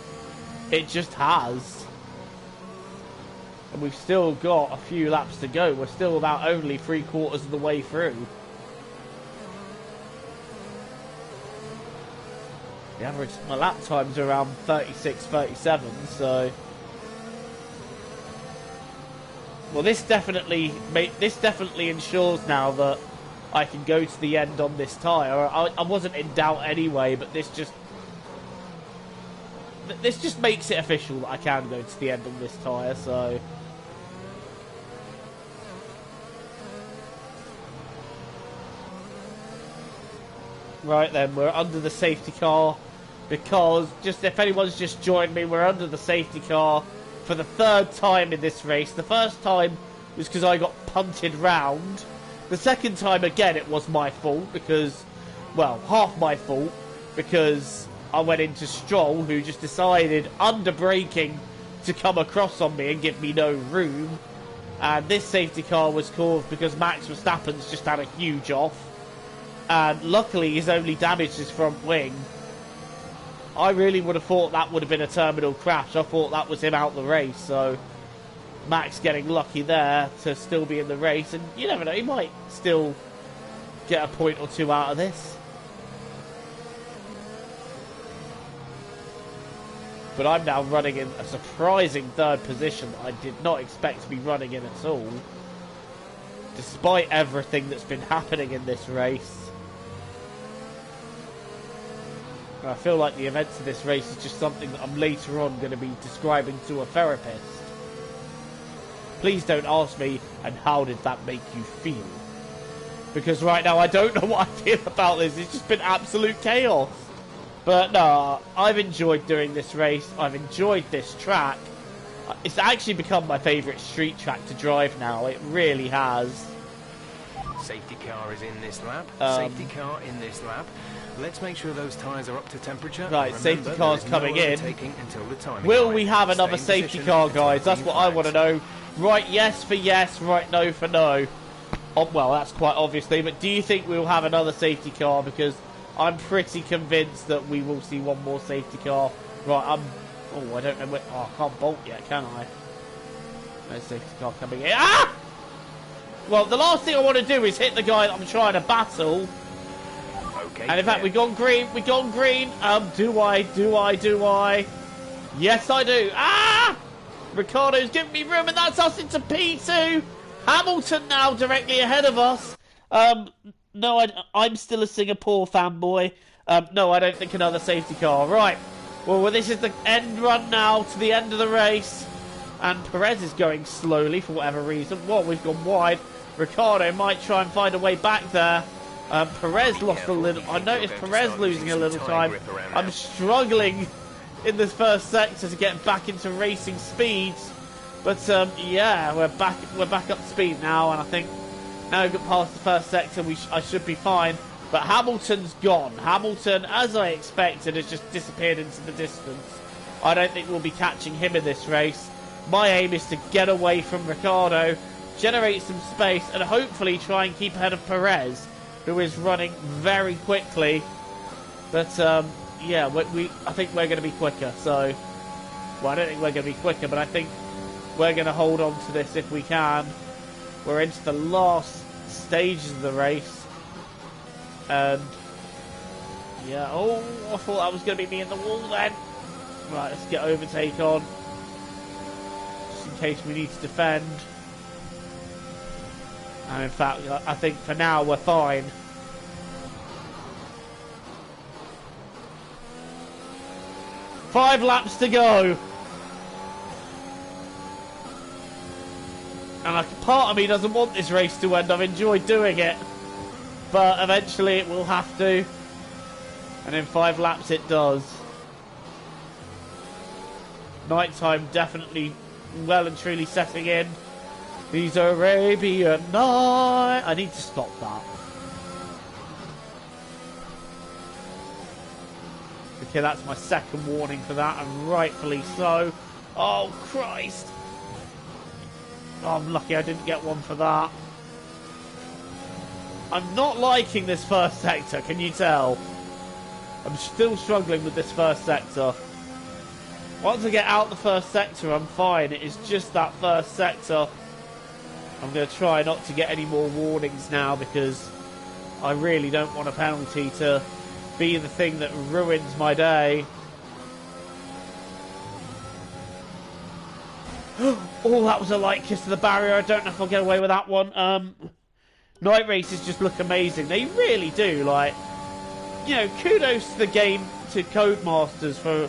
Speaker 1: it just has. And we've still got a few laps to go. We're still about only 3/4 of the way through. The average my lap times are around 36, 37, so Well, this definitely ensures now that I can go to the end on this tyre. I wasn't in doubt anyway, but this just makes it official that I can go to the end on this tyre, so... Right then, we're under the safety car, because, just if anyone's just joined me, we're under the safety car for the third time in this race. The first time was because I got punted round. The second time, again, it was my fault, because, well, half my fault, because I went into Stroll, who just decided, under braking, to come across on me and give me no room. And this safety car was caused because Max Verstappen's just had a huge off. And luckily, he's only damaged his front wing. I really would have thought that would have been a terminal crash. I thought that was him out the race. So, Max getting lucky there to still be in the race. And you never know, he might still get a point or two out of this. But I'm now running in a surprising third position that I did not expect to be running in at all. Despite everything that's been happening in this race. I feel like the events of this race is just something that I'm later on going to be describing to a therapist. Please don't ask me, and how did that make you feel? Because right now I don't know what I feel about this. It's just been absolute chaos. But no, I've enjoyed doing this race. I've enjoyed this track. It's actually become my favourite street track to drive now. It really has.
Speaker 2: Safety car is in this lap. Safety car in this lap. Let's make sure those tyres are up to temperature.
Speaker 1: Right, safety car's coming in.
Speaker 2: The
Speaker 1: Will we have another safety car, guys? That's what I want to know. Right, yes for yes. Right, no for no. Oh, well, that's quite obviously. But do you think we'll have another safety car? Because I'm pretty convinced that we will see one more safety car. Right, oh, I don't know where... Oh, I can't bolt yet, can I? No safety car coming in. Ah! Well, the last thing I want to do is hit the guy that I'm trying to battle.
Speaker 2: Okay,
Speaker 1: and in fact, we gone green. Do I? Yes, I do. Ah! Ricciardo's giving me room, and that's us into P2. Hamilton now directly ahead of us. No, I'm still a Singapore fanboy. No, I don't think another safety car. Right. Well, this is the end run now to the end of the race. And Perez is going slowly for whatever reason. Well, we've gone wide. Ricciardo might try and find a way back there. Perez lost a little... I noticed Perez losing a little time. I'm struggling in this first sector to get back into racing speeds. But, yeah, we're back up to speed now. And I think now we've got past the first sector, I should be fine. But Hamilton's gone. Hamilton, as I expected, has just disappeared into the distance. I don't think we'll be catching him in this race. My aim is to get away from Ricciardo, generate some space, and hopefully try and keep ahead of Perez, who is running very quickly. But, yeah, I think we're going to be quicker. So, well, I don't think we're going to be quicker, but I think we're going to hold on to this if we can. We're into the last stages of the race. And, yeah, oh, I thought that was going to be me in the wall then. Right, let's get overtake on. Just in case we need to defend. And in fact, I think for now we're fine. Five laps to go. And part of me doesn't want this race to end. I've enjoyed doing it. But eventually it will have to. And in 5 laps it does. Nighttime definitely well and truly setting in. These Arabian nights. I need to stop that. Okay, that's my second warning for that, and rightfully so. Oh, Christ. Oh, I'm lucky I didn't get one for that. I'm not liking this first sector, can you tell? I'm still struggling with this first sector. Once I get out the first sector, I'm fine. It is just that first sector. I'm going to try not to get any more warnings now because I really don't want a penalty to be the thing that ruins my day. Oh, that was a light kiss to the barrier. I don't know if I'll get away with that one. Night races just look amazing. They really do. Like, you know, kudos to the game, to Codemasters for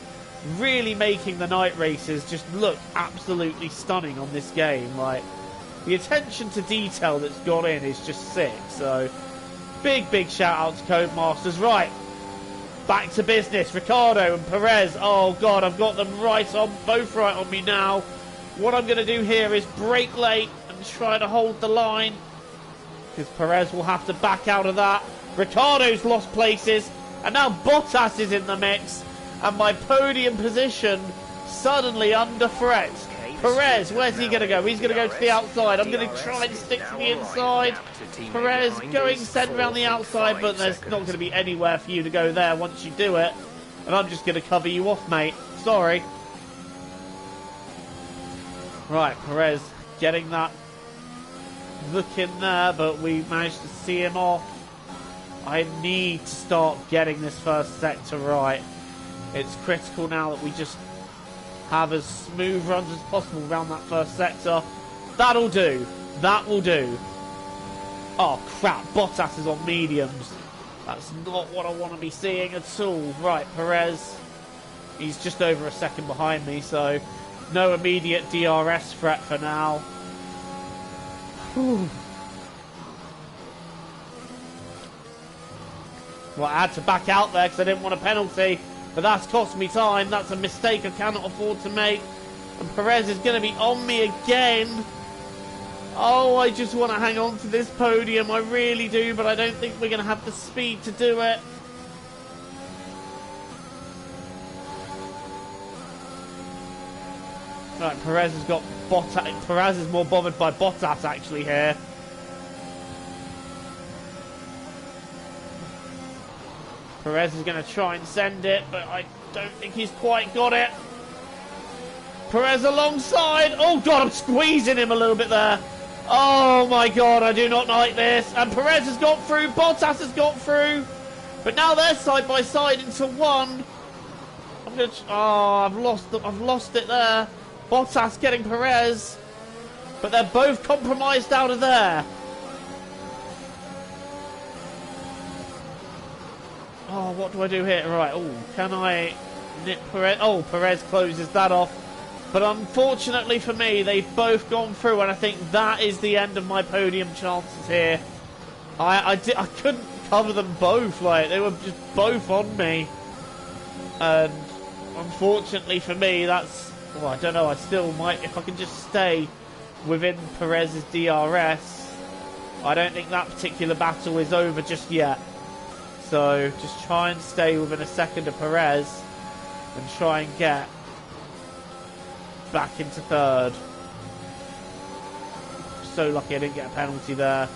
Speaker 1: really making the night races just look absolutely stunning on this game. Like, the attention to detail that's gone in is just sick. So, big shout out to Codemasters. Right, back to business. Ricciardo and Perez. Oh God, I've got them both right on me now. What I'm going to do here is brake late and try to hold the line, because Perez will have to back out of that. Ricciardo's lost places, and now Bottas is in the mix, and my podium position suddenly under threat. Perez, where's he going to go? He's going to go to the outside. I'm going to try and stick to the inside. Perez going centre around the outside, but there's not going to be anywhere for you to go there once you do it. And I'm just going to cover you off, mate. Sorry. Right, Perez getting that look in there, but we managed to see him off. I need to start getting this first sector right. It's critical now that we just have as smooth runs as possible around that first sector. That'll do. That will do. Oh crap, Bottas is on mediums. That's not what I want to be seeing at all. Right, Perez. He's just over a second behind me, so no immediate DRS threat for now. Whew. Well, I had to back out there because I didn't want a penalty, but that's cost me time. That's a mistake I cannot afford to make. And Perez is going to be on me again. Oh, I just want to hang on to this podium. I really do, but I don't think we're going to have the speed to do it. Right, Perez has got Bottas. Perez is more bothered by Bottas actually here. Perez is going to try and send it, but I don't think he's quite got it. Perez alongside. Oh God, I'm squeezing him a little bit there. Oh my God, I do not like this. And Perez has got through. Bottas has got through. But now they're side by side into one. I'm gonna. Oh, I've lost it there. Bottas getting Perez, but they're both compromised out of there. Oh, what do I do here? Right, oh, can I nip Perez? Oh, Perez closes that off. But unfortunately for me, they've both gone through, and I think that is the end of my podium chances here. I couldn't cover them both, like, they were just both on me. And unfortunately for me, that's... Well, I don't know, I still might, if I can just stay within Perez's DRS, I don't think that particular battle is over just yet. So, just try and stay within a second of Perez and try and get back into third. So lucky I didn't get a penalty there.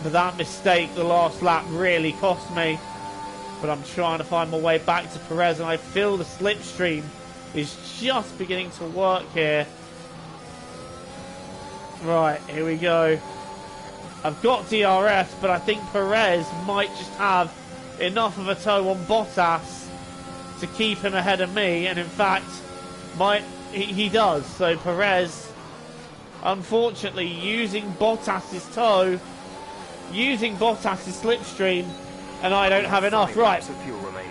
Speaker 1: But that mistake, the last lap, really cost me. But I'm trying to find my way back to Perez, and I feel the slipstream is just beginning to work here. Right, here we go. I've got DRS, but I think Perez might just have enough of a toe on Bottas to keep him ahead of me, and in fact, he does. So Perez, unfortunately, using Bottas's toe, using Bottas's slipstream, and I don't have enough. Right.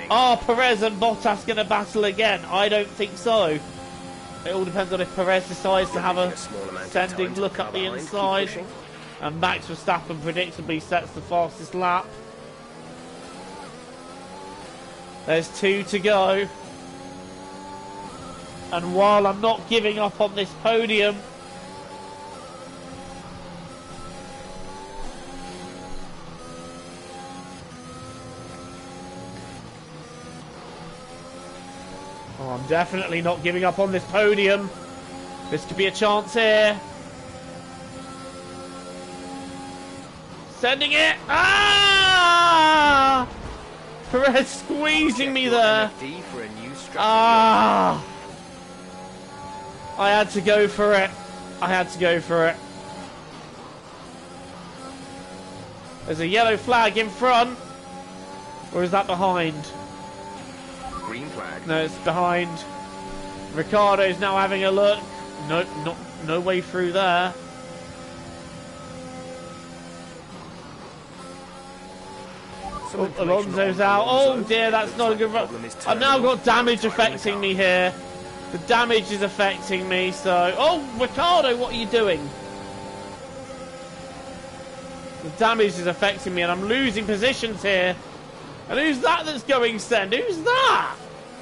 Speaker 1: Are Perez and Bottas going to battle again? I don't think so. It all depends on if Perez decides to have a sending look up the inside. And Max Verstappen predictably sets the fastest lap. There's 2 to go. And while I'm not giving up on this podium, I'm definitely not giving up on this podium. This could be a chance here. Sending it. Ah! Perez squeezing me there. Ah! I had to go for it. I had to go for it. There's a yellow flag in front. Or is that behind?
Speaker 2: Green flag.
Speaker 1: No, it's behind. Ricciardo's now having a look. No way through there. Alonso's out. Oh dear, that's not a good run. I've now got damage affecting me here. The damage is affecting me, so... Oh, Ricciardo, what are you doing? The damage is affecting me, and I'm losing positions here. And who's that that's going send? Who's that?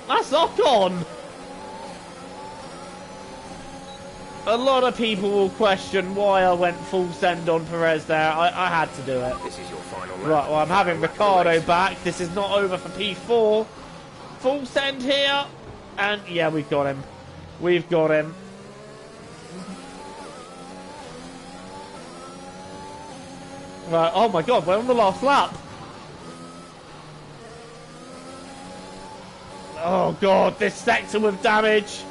Speaker 1: That's Ocon. A lot of people will question why I went full send on Perez there. I had to do it.
Speaker 2: This is your final lap.
Speaker 1: Right, well, I'm having Ricciardo back. This is not over for P4. Full send here. And, yeah, we've got him. We've got him. Right, oh my god, we're on the last lap. Oh god, this sector with damage.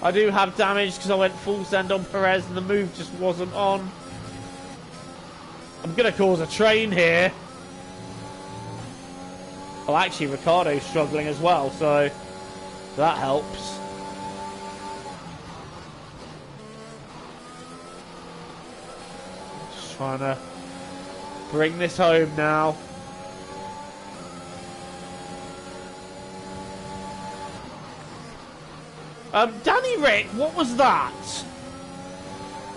Speaker 1: I do have damage because I went full send on Perez and the move just wasn't on. I'm going to cause a train here. Well, actually, Ricciardo's struggling as well, so that helps. Just trying to bring this home now. Danny Rick, what was that?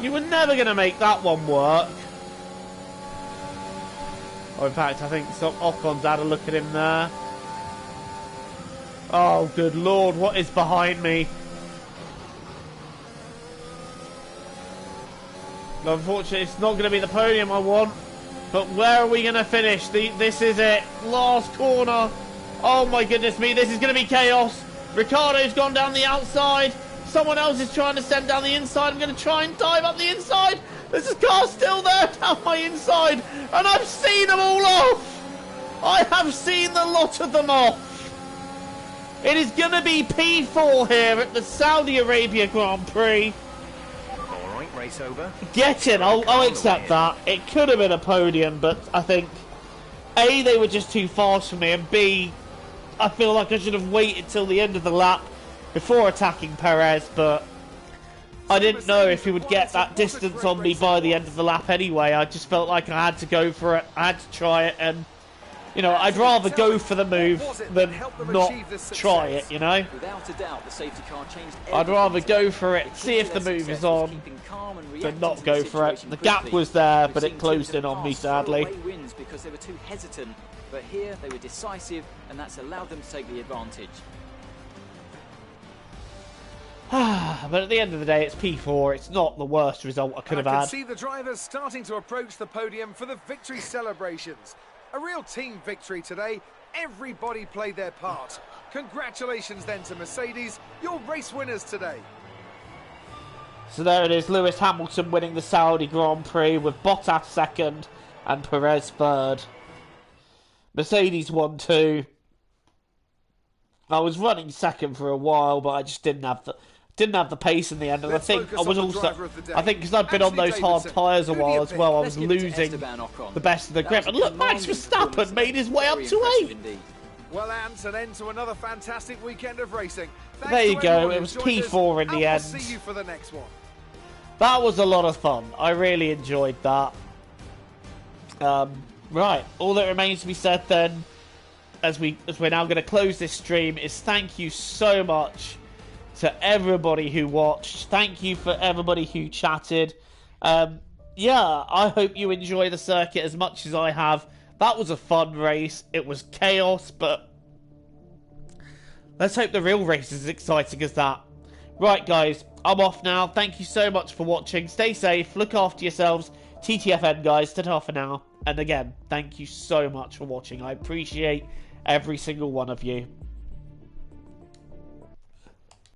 Speaker 1: You were never going to make that one work. Oh, in fact, I think Ocon's had a look at him there. Oh, good lord, what is behind me? Unfortunately, it's not going to be the podium I want. But where are we going to finish? This is it. Last corner. Oh, my goodness me. This is going to be chaos. Ricciardo's gone down the outside. Someone else is trying to send down the inside. I'm going to try and dive up the inside. There's a car still there down my inside. And I've seen them all off. I have seen the lot of them off. It is going to be P4 here at the Saudi Arabia Grand Prix.
Speaker 2: All right, race over.
Speaker 1: Get it. I'll accept that. It could have been a podium, but I think A, they were just too fast for me, and B, I feel like I should have waited till the end of the lap before attacking Perez, but I didn't know if he would get that distance on me by the end of the lap anyway. I just felt like I had to go for it. I had to try it, and, you know, I'd rather go for the move than not try it, you know?
Speaker 4: Without a doubt, the safety car changed.
Speaker 1: I'd rather go for it, see if the move is on, than not go for it. The gap was there, but it closed in on me, sadly.
Speaker 4: Wins because they were too hesitant, but here they were decisive, and that's allowed them to take the advantage.
Speaker 1: But at the end of the day, it's P4. It's not the worst result I could have
Speaker 3: I can
Speaker 1: had.
Speaker 3: see the drivers starting to approach the podium for the victory celebrations. A real team victory today. Everybody played their part. Congratulations then to Mercedes, your race winners today.
Speaker 1: So there it is, Lewis Hamilton winning the Saudi Grand Prix with Bottas second and Perez third. Mercedes won too. I was running second for a while, but I just didn't have the pace in the end, and I think I was also, I think because I've been on those hard tyres a while as well, I was losing the best of the grip. And look, Max Verstappen made his way up to 8th.
Speaker 3: Well, Ant, an end to another fantastic weekend of racing.
Speaker 1: There you go, it was P4 in the end.
Speaker 3: We'll see you for the next one.
Speaker 1: That was a lot of fun. I really enjoyed that. Right, all that remains to be said then, as we're now going to close this stream, is thank you so much to everybody who watched. Thank you for everybody who chatted. Yeah, I hope you enjoy the circuit as much as I have. That was a fun race. It was chaos, but let's hope the real race is as exciting as that. Right, guys, I'm off now. Thank you so much for watching. Stay safe. Look after yourselves. TTFN, guys. Ta-ta for now. And again, thank you so much for watching. I appreciate every single one of you.